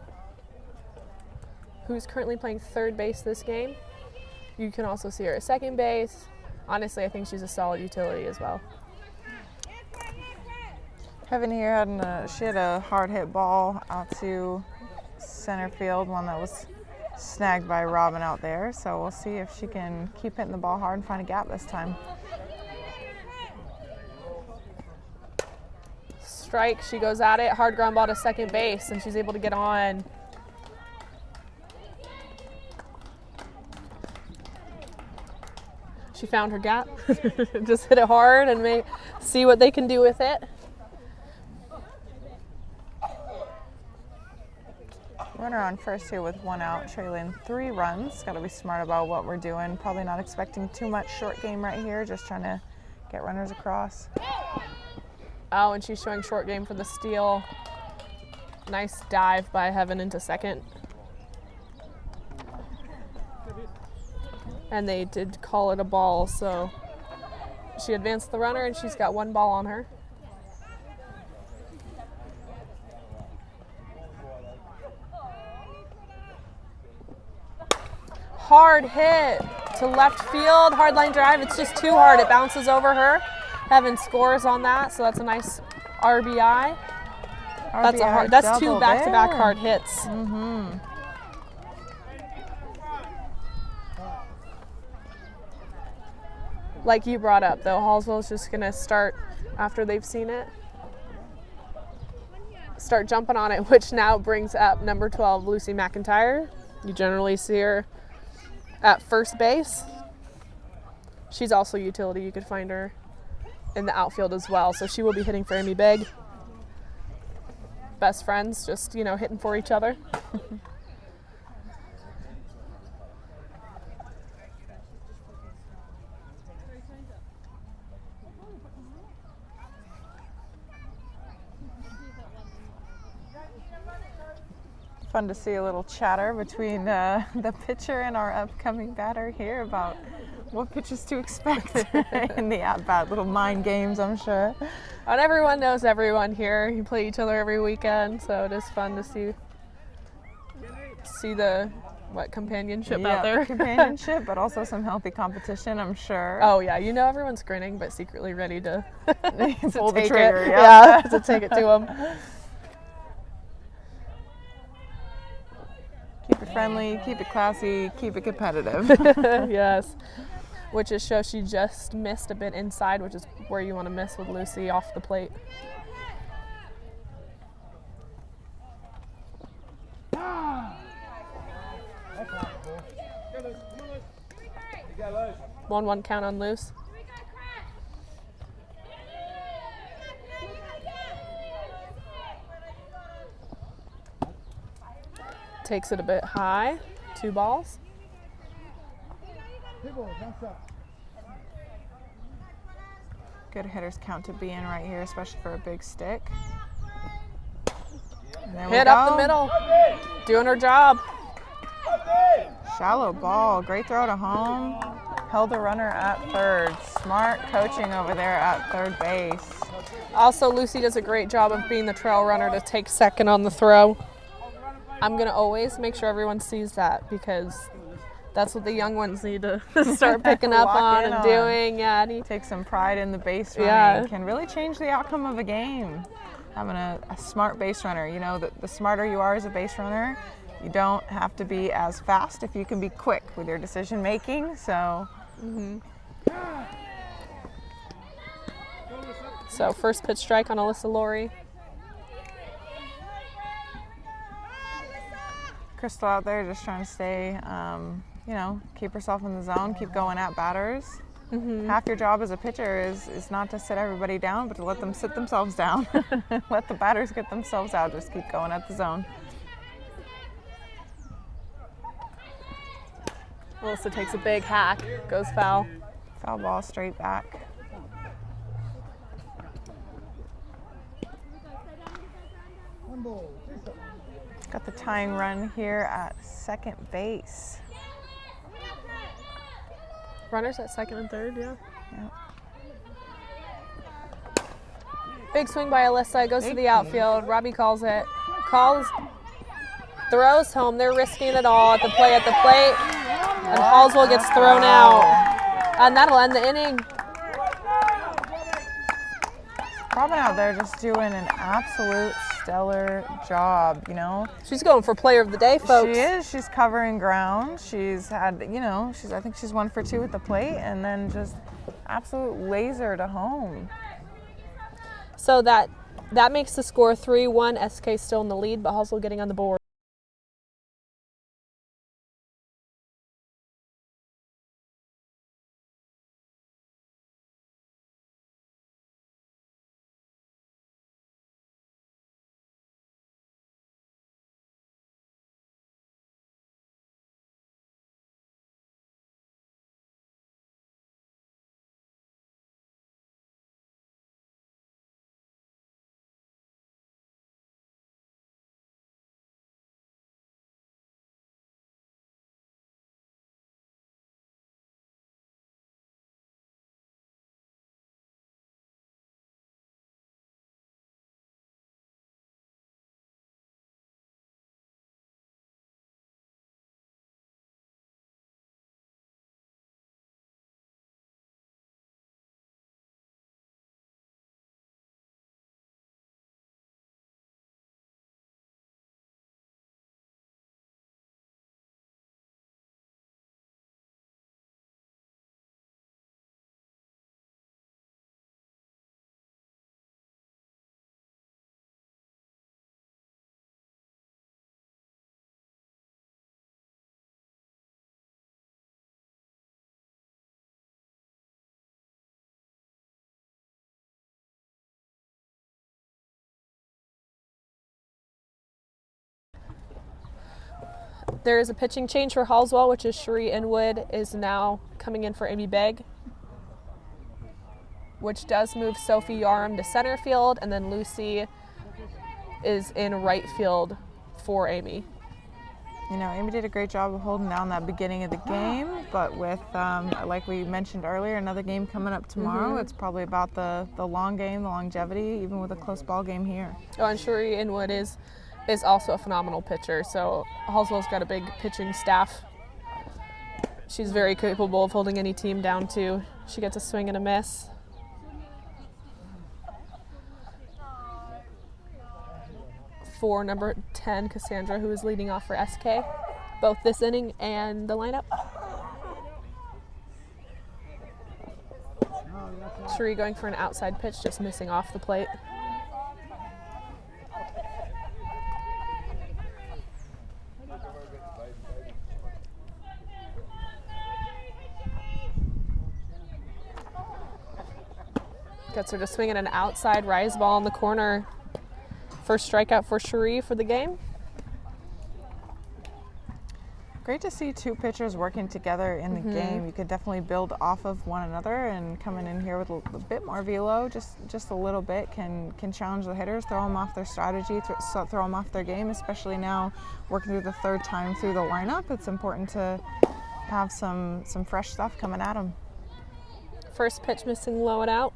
who's currently playing third base this game. You can also see her at second base. Honestly, I think she's a solid utility as well. Heaven here she had a hard hit ball out to center field, one that was snagged by Robin out there. So we'll see if she can keep hitting the ball hard and find a gap this time. Strike, she goes at it, hard ground ball to second base, and she's able to get on. She found her gap. Just hit it hard and see what they can do with it. Runner on first here with 1 out, trailing 3 runs. Got to be smart about what we're doing. Probably not expecting too much short game right here, just trying to get runners across. Oh, and she's showing short game for the steal. Nice dive by Heaven into second. And they did call it a ball, so she advanced the runner and she's got 1 ball on her. Hard hit to left field, hard line drive. It's just too hard. It bounces over her. Heaven scores on that, so that's a nice RBI. That's 2 back-to-back hard hits. Like you brought up, though, Halswell's just going to start, after they've seen it, start jumping on it, which now brings up number 12, Lucy McIntyre. You generally see her at first base. She's also utility. You could find her in the outfield as well, so she will be hitting for Amy Big. Best friends, just, hitting for each other. Fun to see a little chatter between the pitcher and our upcoming batter here about what pitches to expect in the at-bat. Little mind games, I'm sure. And everyone knows everyone here. You play each other every weekend, so it is fun to see the companionship out there. Companionship, but also some healthy competition, I'm sure. Oh yeah, everyone's grinning, but secretly ready to pull the take trigger. It. Yeah, to take it to them. Keep it friendly, keep it classy, keep it competitive. Yes. Which just shows she just missed a bit inside, which is where you want to miss with Lucy off the plate. One count on Luce. Takes it a bit high, 2 balls. Good hitters count to be in right here, especially for a big stick. Hit up the middle, doing her job. Shallow ball, great throw to home. Held the runner at third. Smart coaching over there at third base. Also, Lucy does a great job of being the trail runner to take second on the throw. I'm going to always make sure everyone sees that, because that's what the young ones need to start picking up on and doing. Yeah, take some pride in the base running. Yeah. Can really change the outcome of a game. Having a smart base runner. The smarter you are as a base runner, you don't have to be as fast if you can be quick with your decision making. So. So first pitch strike on Alyssa Laurie. Crystal out there just trying to stay, keep herself in the zone, keep going at batters. Half your job as a pitcher is not to sit everybody down, but to let them sit themselves down. Let the batters get themselves out. Just keep going at the zone. Alyssa takes a big hack, goes foul. Foul ball straight back. Got the tying run here at second base. Runners at second and third, yeah. Big swing by Alyssa, goes to the outfield. Robbie calls it. throws home. They're risking it all at the plate. And Halswell gets thrown out. And that'll end the inning. Robin out there just doing an absolute stellar job, you know. She's going for player of the day, folks. She is. She's covering ground. She's had, you know, I think she's 1 for 2 at the plate, and then just absolute laser to home. So that makes the score 3-1. SK still in the lead, but Halswell getting on the board. There is a pitching change for Halswell, which is Cherie Inwood is now coming in for Amy Begg, which does move Sophie Yarm to center field, and then Lucy is in right field for Amy. You know, Amy did a great job of holding down that beginning of the game, but with, like we mentioned earlier, another game coming up tomorrow, it's probably about the long game, the longevity, even with a close ball game here. Oh, and Cherie Inwood is also a phenomenal pitcher, so Halswell's got a big pitching staff. She's very capable of holding any team down, too. She gets a swing and a miss. For number 10, Cassandra, who is leading off for SK, both this inning and the lineup. Cherie going for an outside pitch, just missing off the plate. Gets her to swing at an outside rise ball in the corner. First strikeout for Cherie for the game. Great to see two pitchers working together in the game. You could definitely build off of one another, and coming in here with a bit more velo, just a little bit, can challenge the hitters, throw them off their strategy, throw them off their game, especially now working through the third time through the lineup. It's important to have some fresh stuff coming at them. First pitch missing low and out.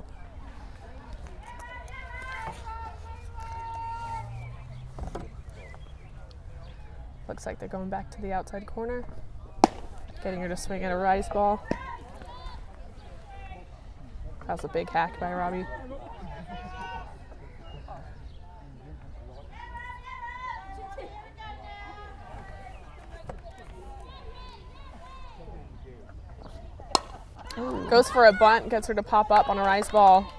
Looks like they're going back to the outside corner. Getting her to swing at a rise ball. That was a big hack by Robbie. Ooh. Goes for a bunt, gets her to pop up on a rise ball.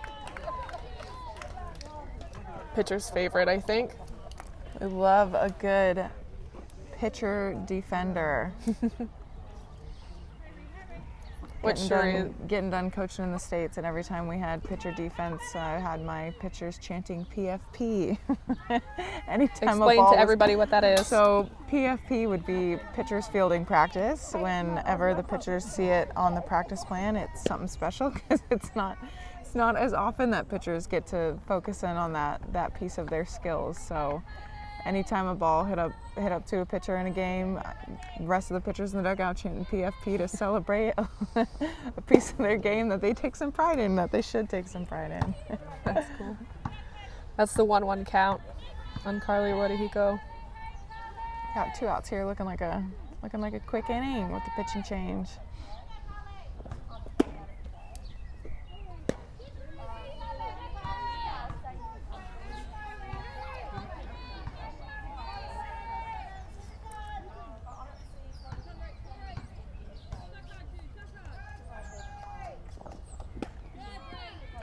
Pitcher's favorite, I think. We love a good pitcher defender. Getting done coaching in the States, and every time we had pitcher defense, I had my pitchers chanting PFP. Anytime Explain to everybody what that is. So PFP would be pitchers fielding practice. Whenever the pitchers see it on the practice plan, it's something special, because it's not as often that pitchers get to focus in on that piece of their skills. So anytime a ball hit up to a pitcher in a game, the rest of the pitchers in the dugout chanting PFP to celebrate a piece of their game that they take some pride in, that they should take some pride in. That's cool. That's the 1-1 count on Carly Wadahiko. Got 2 outs here, looking like a quick inning with the pitching change.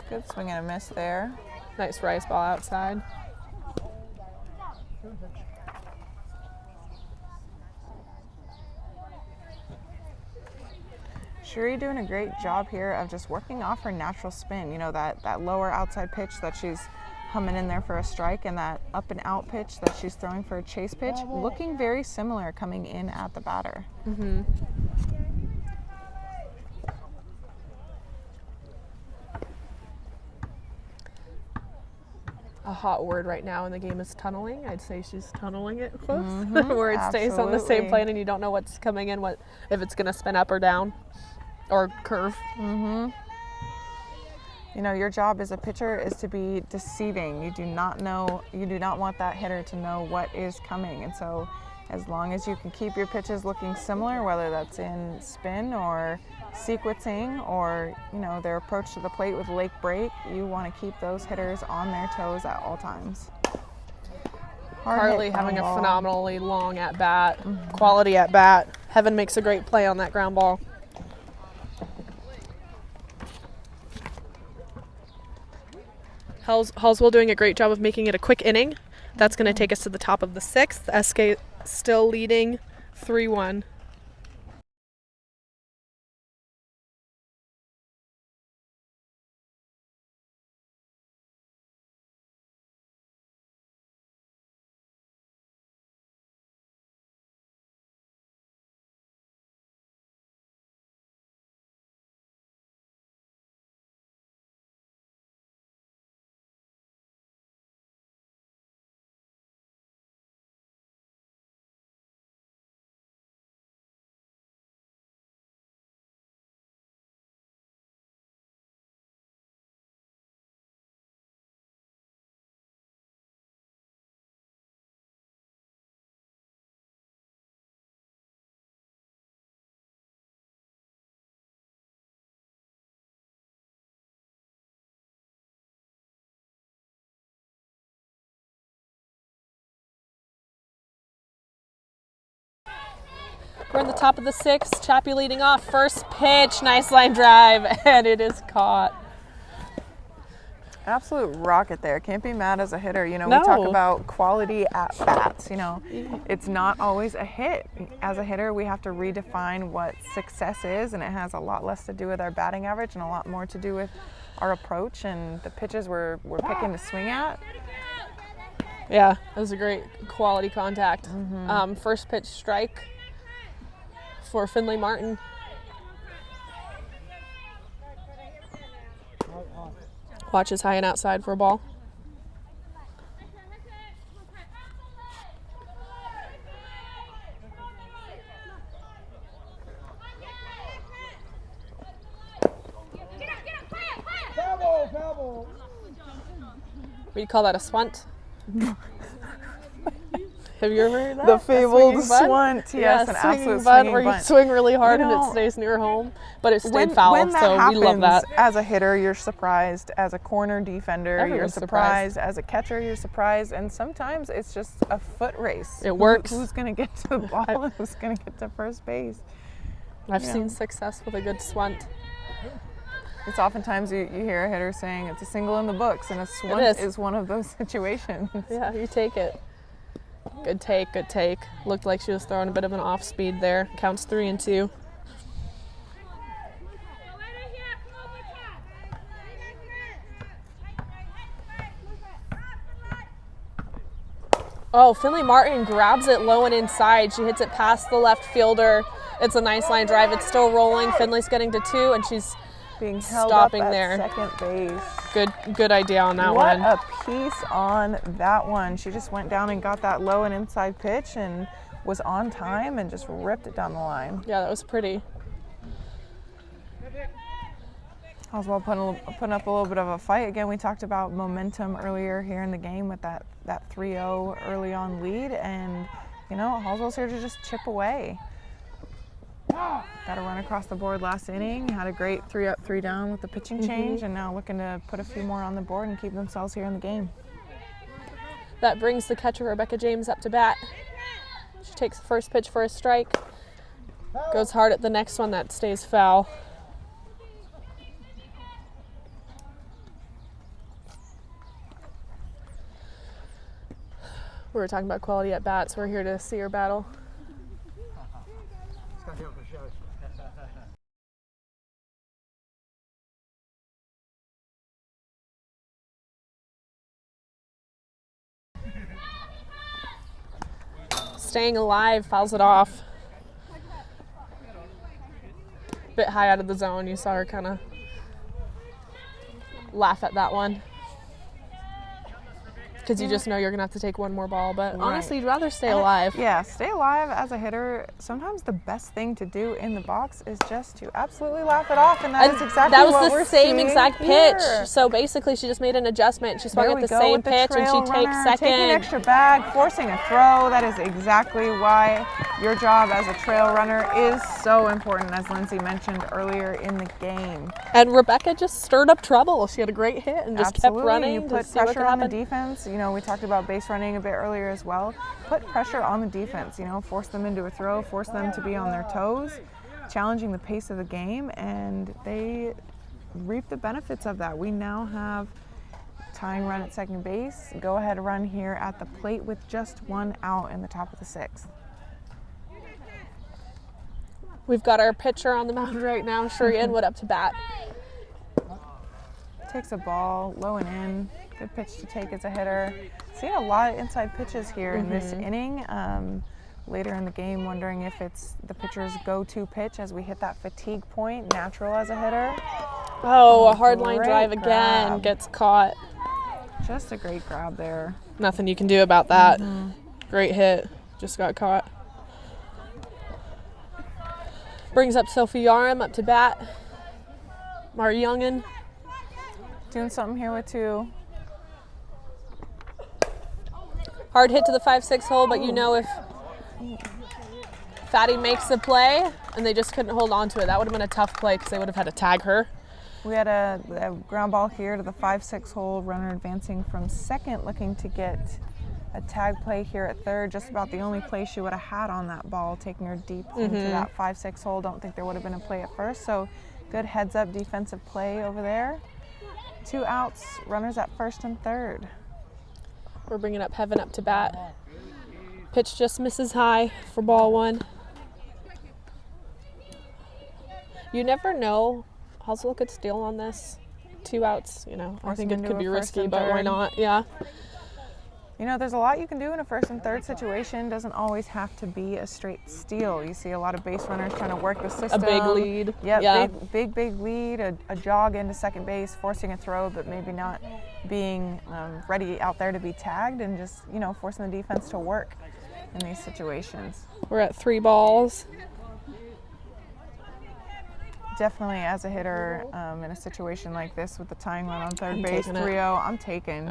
Good swing and a miss there. Nice rise ball outside. Shuri doing a great job here of just working off her natural spin. You know, that lower outside pitch that she's humming in there for a strike, and that up and out pitch that she's throwing for a chase pitch, looking very similar coming in at the batter. Mm-hmm. A hot word right now in the game is tunneling. I'd say she's tunneling it close, where it stays on the same plane and you don't know what's coming in, if it's going to spin up or down or curve. You know, your job as a pitcher is to be deceiving. You do not want that hitter to know what is coming. And so as long as you can keep your pitches looking similar, whether that's in spin or sequencing or, you know, their approach to the plate with leg break, you want to keep those hitters on their toes at all times. Harley having a phenomenally long at bat, quality at bat. Heaven makes a great play on that ground ball. Halswell doing a great job of making it a quick inning. That's going to take us to the top of the 6th. SK still leading 3-1. We're in the top of the 6th. Chappie leading off. First pitch, nice line drive, and it is caught. Absolute rocket there. Can't be mad as a hitter. You know, No. we talk about quality at bats. You know, it's not always a hit. As a hitter, we have to redefine what success is, and it has a lot less to do with our batting average and a lot more to do with our approach and the pitches we're picking to swing at. Yeah, that was a great quality contact. First pitch strike for Finley Martin. Watches high and outside for a ball. We'd call that a swunt. Have you ever heard that? The fabled swunt, yes, an absolute swinging where bunt. you swing really hard You know, and it stays near home, but it stayed when foul, that so happens, we love that. As a hitter, you're surprised. As a corner defender, you're Everyone's surprised. As a catcher, you're surprised. And sometimes it's just a foot race. It works. Who's going to get to the ball and who's going to get to first base? I've seen success with a good swunt. It's oftentimes you hear a hitter saying it's a single in the books, and a swunt is one of those situations. Yeah, you take it. Good take, good take. Looked like she was throwing a bit of an off speed there. Counts 3-2. Oh, Finley Martin grabs it low and inside. She hits it past the left fielder. It's a nice line drive. It's still rolling. Finley's getting to 2, and she's being held stopping up at there. Second base. Good idea on that What one. a piece on that one. She just went down and got that low and inside pitch and was on time and just ripped it down the line. Yeah, that was pretty. Halswell putting up a little bit of a fight. Again, we talked about momentum earlier here in the game with that 3-0 early on lead, and you know, Halswell's here to just chip away. Got a run across the board last inning. Had a great 3 up, 3 down with the pitching change, and now looking to put a few more on the board and keep themselves here in the game. That brings the catcher, Rebecca James, up to bat. She takes the first pitch for a strike. Goes hard at the next one. That stays foul. We were talking about quality at bats. We're here to see her battle. Staying alive, fouls it off. Bit high out of the zone. You saw her kind of laugh at that one. Because you just know you're going to have to take one more ball. But honestly, you'd rather stay alive. Yeah, stay alive as a hitter. Sometimes the best thing to do in the box is just to absolutely laugh it off. And that is exactly what we're seeing. That was the same exact pitch. So basically, she just made an adjustment. She swung at the same pitch and she takes second. Taking an extra bag, forcing a throw. That is exactly why your job as a trail runner is so important, as Lindsay mentioned earlier in the game. And Rebecca just stirred up trouble. She had a great hit and just kept running. You put pressure on the defense. You know, we talked about base running a bit earlier as well. Put pressure on the defense, you know, force them into a throw, force them to be on their toes, challenging the pace of the game, and they reap the benefits of that. We now have tying run at second base, go ahead run here at the plate with just 1 out in the top of the 6th. We've got our pitcher on the mound right now, Sherry Inwood, up to bat. Takes a ball, low and in. Good pitch to take as a hitter. Seeing a lot of inside pitches here in this inning. Later in the game, wondering if it's the pitcher's go-to pitch as we hit that fatigue point, natural as a hitter. Oh, a hard line drive again, gets caught. Just a great grab there. Nothing you can do about that. Great hit, just got caught. Brings up Sophie Yarum up to bat. Mari Youngin. Doing something here with 2. Hard hit to the 5-6 hole, but you know if Fatty makes the play and they just couldn't hold on to it, that would have been a tough play because they would have had to tag her. We had a ground ball here to the 5-6 hole, runner advancing from second, looking to get a tag play here at third. Just about the only play she would have had on that ball, taking her deep into that 5-6 hole. Don't think there would have been a play at first, so good heads-up defensive play over there. 2 outs, runners at first and third. We're bringing up Heaven up to bat. Pitch just misses high for ball 1. You never know. Halswell could steal on this. 2 outs, you know. I think it could be risky, but why not? Yeah. You know, there's a lot you can do in a first and third situation. Doesn't always have to be a straight steal. You see a lot of base runners trying to work the system. A big lead. Yep, yeah, big lead, a jog into second base, forcing a throw, but maybe not being ready out there to be tagged, and just, you know, forcing the defense to work in these situations. We're at 3 balls. Definitely, as a hitter, in a situation like this with the tying run on third base, 3-0, I'm taking.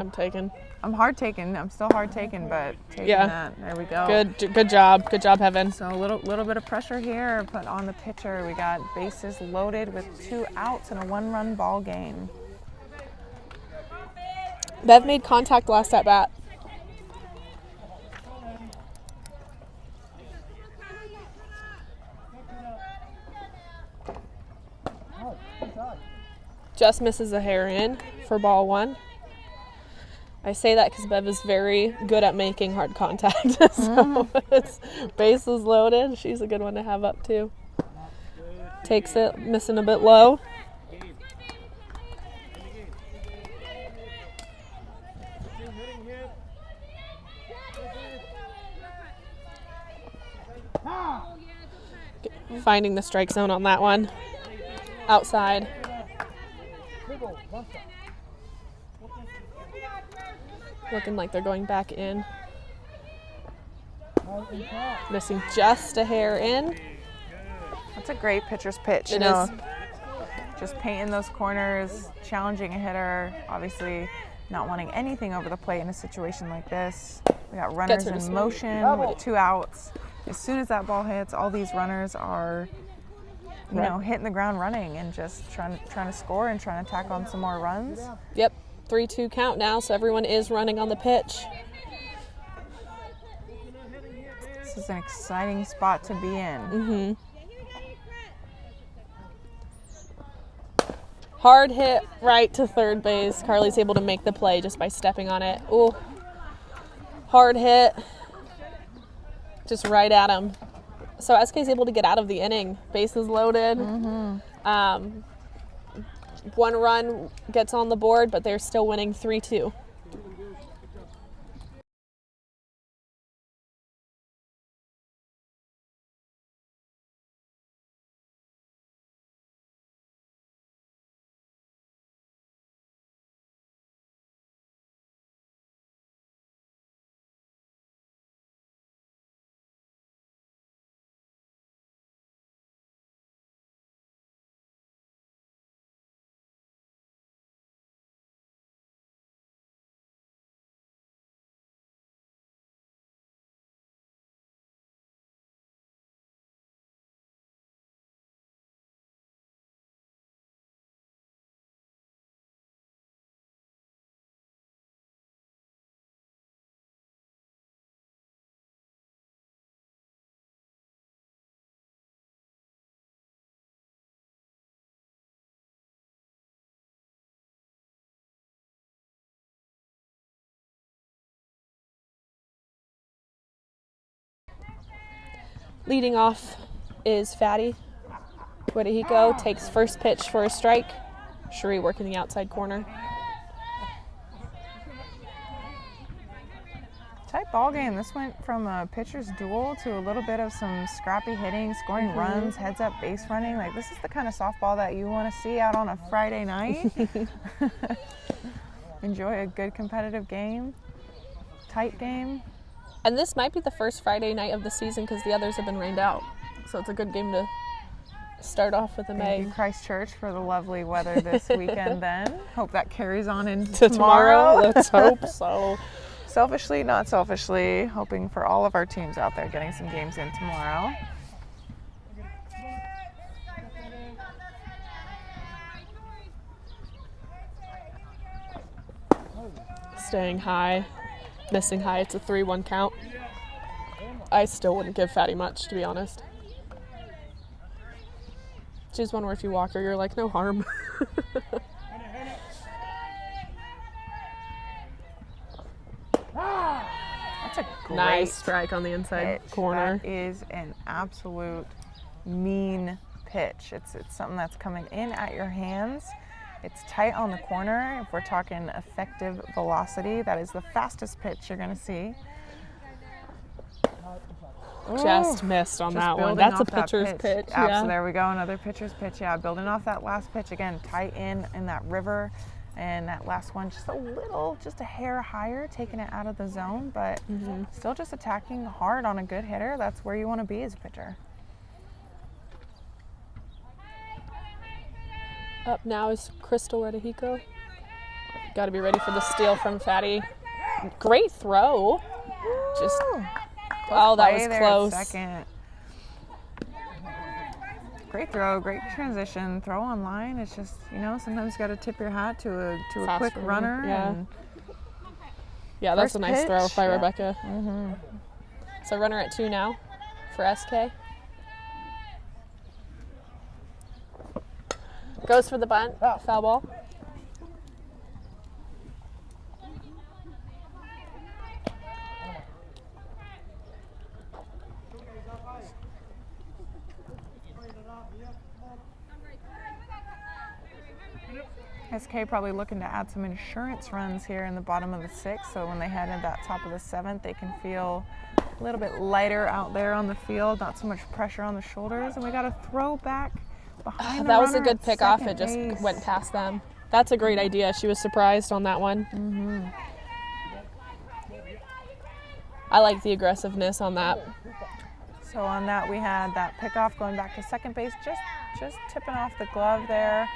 I'm hard taken. I'm still hard taken, but taking that. There we go. Good job. Good job, Heaven. So a little bit of pressure here put on the pitcher. We got bases loaded with 2 outs and a 1-run ball game. Bev made contact last at bat. Just misses a hair in for ball 1. I say that because Bev is very good at making hard contact. So it's bases loaded. She's a good one to have up too. Takes it, missing a bit low. Finding the strike zone on that one. Outside. Looking like they're going back in. Missing just a hair in. That's a great pitcher's pitch. It is. Just painting those corners, challenging a hitter, obviously not wanting anything over the plate in a situation like this. We got Gets runners her to in swing. motion with 2 outs. As soon as that ball hits, all these runners are, you know, hitting the ground running and just trying to score and trying to tack on some more runs. Yep, 3-2 count now, so everyone is running on the pitch. This is an exciting spot to be in. Hard hit right to third base. Carly's able to make the play just by stepping on it. Ooh, hard hit. Just right at him. So SK's able to get out of the inning. Bases loaded. One run gets on the board, but they're still winning 3-2. Leading off is Fatty. Guadahiko takes first pitch for a strike. Cherie working the outside corner. Tight ball game. This went from a pitcher's duel to a little bit of some scrappy hitting, scoring runs, heads up base running. Like, this is the kind of softball that you want to see out on a Friday night. Enjoy a good competitive game, tight game. And this might be the first Friday night of the season because the others have been rained out. So it's a good game to start off with a Thank May. you, Christchurch, for the lovely weather this weekend then. Hope that carries on into To tomorrow. Let's hope so. Selfishly, not selfishly, hoping for all of our teams out there getting some games in tomorrow. Staying high, missing high. It's a 3-1 count. I still wouldn't give Fatty much, to be honest. She's one where if you walk her, you're like, no harm. That's a great Nice strike on the inside pitch. corner. That is an absolute mean pitch. It's something that's coming in at your hands. It's tight on the corner. If we're talking effective velocity, that is the fastest pitch you're going to see. Just missed on Just that one. building That's a off that pitcher's pitch. So Yeah. there we go, another pitcher's pitch. Yeah, building off that last pitch again, tight in that river, and that last one just a little, just a hair higher, taking it out of the zone, but still just attacking hard on a good hitter. That's where you want to be as a pitcher. Up now is Crystal Guadahiko. Got to be ready for the steal from Fatty. Great throw. Just oh, that was close. Second. Great throw, great transition. Throw on line. It's just, you know, sometimes you got to tip your hat to a quick Faster, runner. yeah. And Yeah, that's first a nice throw pitch, by yeah. Rebecca. So runner at 2 now for SK. Goes for the bunt. Foul ball. SK probably looking to add some insurance runs here in the bottom of the 6th, so when they head into that top of the 7th, they can feel a little bit lighter out there on the field, not so much pressure on the shoulders. And we got a throw back behind the That was a runner good at pickoff. second It just base. went past them. That's a great idea. She was surprised on that one. I like the aggressive-ness on that. So on that, we had that pickoff going back to second base, just just tipping off the glove there.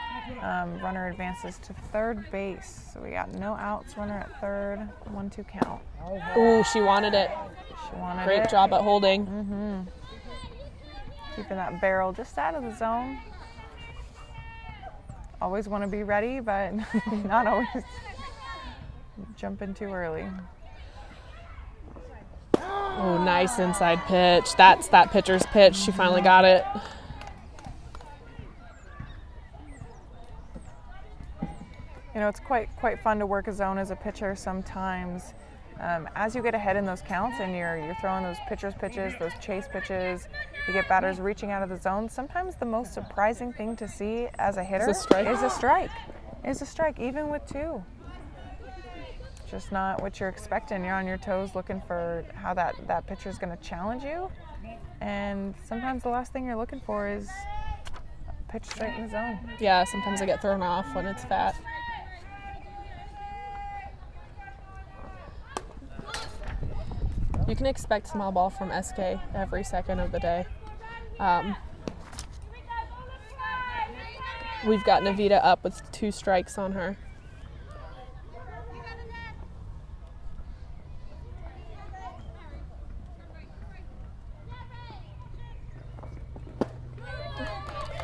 Runner advances to third base. So we got no outs, runner at third, 1-2 count. Ooh, she wanted it. She wanted Great it. job at holding. Keeping that barrel just out of the zone. Always want to be ready, but not always jumping too early. Oh, nice inside pitch. That's that pitcher's pitch. She finally got it. You know, it's quite fun to work a zone as a pitcher sometimes. As you get ahead in those counts and you're throwing those pitcher's pitches, those chase pitches, you get batters reaching out of the zone. Sometimes the most surprising thing to see as a hitter is a strike, even with two. Just not what you're expecting. You're on your toes looking for how that pitcher's going to challenge you. And sometimes the last thing you're looking for is a pitch straight in the zone. Yeah, sometimes I get thrown off when it's fat. You can expect small ball from SK every second of the day. We've got Navita up with 2 strikes on her.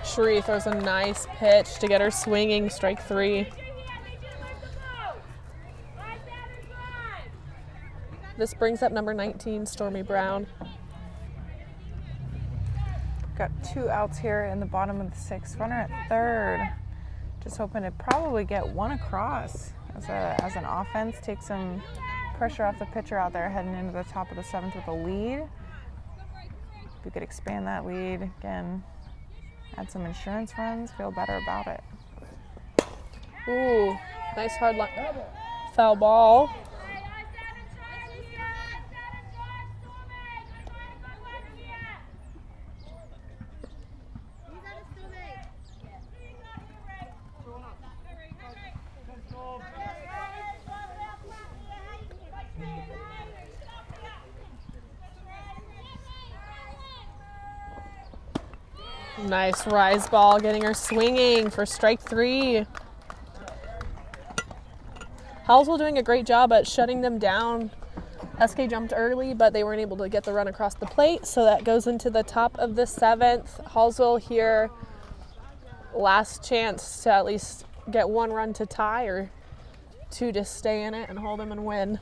Cherie throws a nice pitch to get her swinging, strike 3. This brings up number 19, Stormy Brown. Got 2 outs here in the bottom of the 6th. Runner at third. Just hoping to probably get 1 across as an offense. Take some pressure off the pitcher out there heading into the top of the 7th with a lead. If we could expand that lead, again, add some insurance runs, feel better about it. Ooh, nice hard line. Foul ball. Nice rise ball, getting her swinging for strike 3. Halswell doing a great job at shutting them down. SK jumped early, but they weren't able to get the run across the plate, so that goes into the top of the 7th. Halswell here, last chance to at least get 1 run to tie or 2 to stay in it and hold them and win.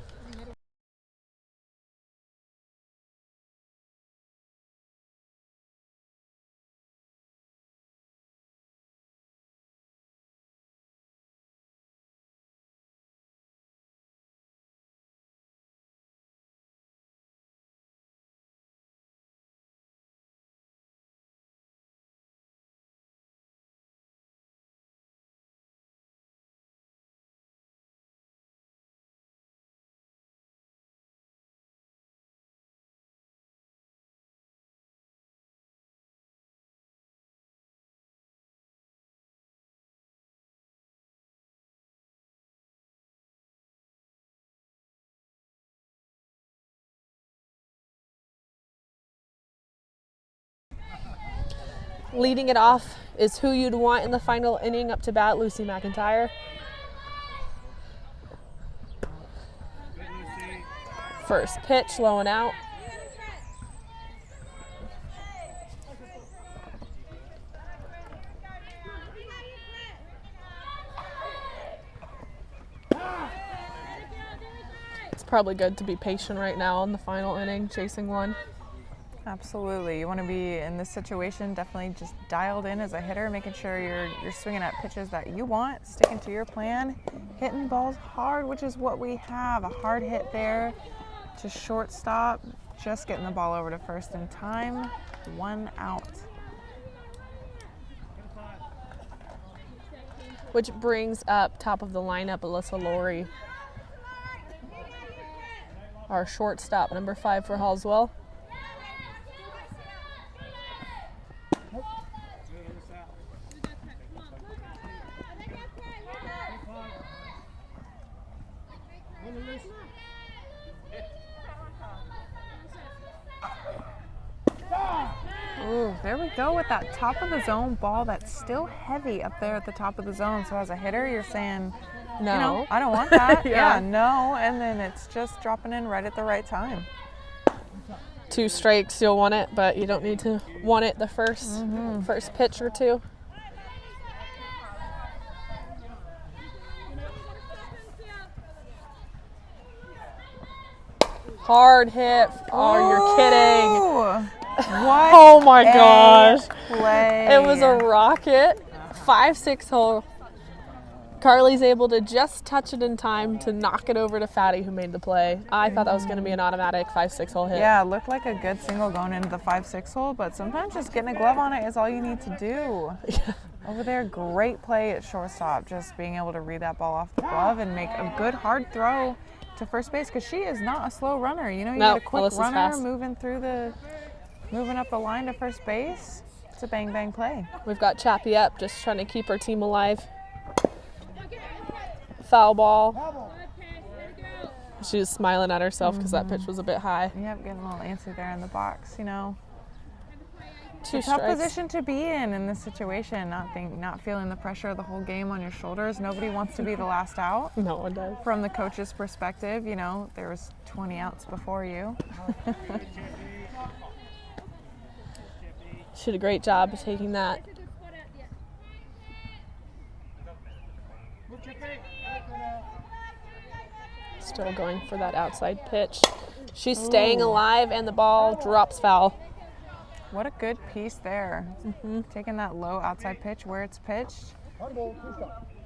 Leading it off is who you'd want in the final inning up to bat, Lucy McIntyre. First pitch, low and out. It's probably good to be patient right now in the final inning, chasing 1. Absolutely. You want to be in this situation definitely just dialed in as a hitter, making sure you're swinging at pitches that you want, sticking to your plan, hitting balls hard, which is what we have. A hard hit there to shortstop, just getting the ball over to first in time. 1 out. Which brings up top of the lineup, Alyssa Laurie. Our shortstop, number 5 for Halswell. there we go with that top of the zone ball that's still heavy up there at the top of the zone. So as a hitter, you're saying, No. you know, I don't want that. Yeah. No. And then it's just dropping in right at the right time. 2 strikes, you'll want it, but you don't need to want it the first pitch or two. Hard hit. Oh, you're kidding. What? Oh my gosh. Play. It was a rocket. 5-6 hole. Carly's able to just touch it in time to knock it over to Fatty, who made the play. I thought that was going to be an automatic 5-6 hole hit. Yeah, it looked like a good single going into the 5-6 hole, but sometimes just getting a glove on it is all you need to do. Yeah. Over there, great play at shortstop, just being able to read that ball off the glove and make a good hard throw to first base, because she is not a slow runner. You know, you No, get a quick Melissa's runner fast. moving up the line to first base. It's a bang bang play. We've got Chappie up, just trying to keep our team alive. Foul ball. She was smiling at herself because that pitch was a bit high. Yep, getting a little antsy there in the box. You know, 2 it's a tough strikes. position to be in this situation. Not feeling the pressure of the whole game on your shoulders. Nobody wants to be the last out. No one does. From the coach's perspective, you know, there was 20 outs before you. She did a great job of taking that. Still going for that outside pitch. She's staying alive, and the ball drops foul. What a good piece there. Taking that low outside pitch where it's pitched.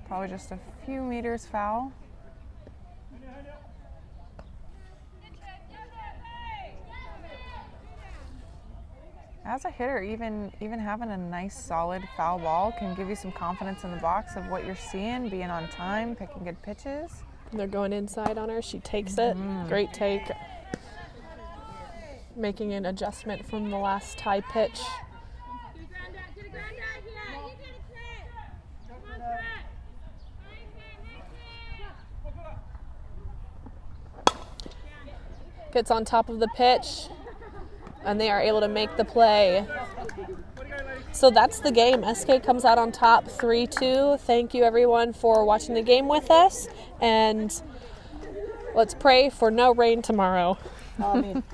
Probably just a few meters foul. As a hitter, even having a nice solid foul ball can give you some confidence in the box of what you're seeing, being on time, picking good pitches. They're going inside on her. She takes it. Great take. Making an adjustment from the last tie pitch. Gets on top of the pitch, and they are able to make the play. So that's the game. SK comes out on top 3-2. Thank you everyone for watching the game with us, and let's pray for no rain tomorrow. Amen.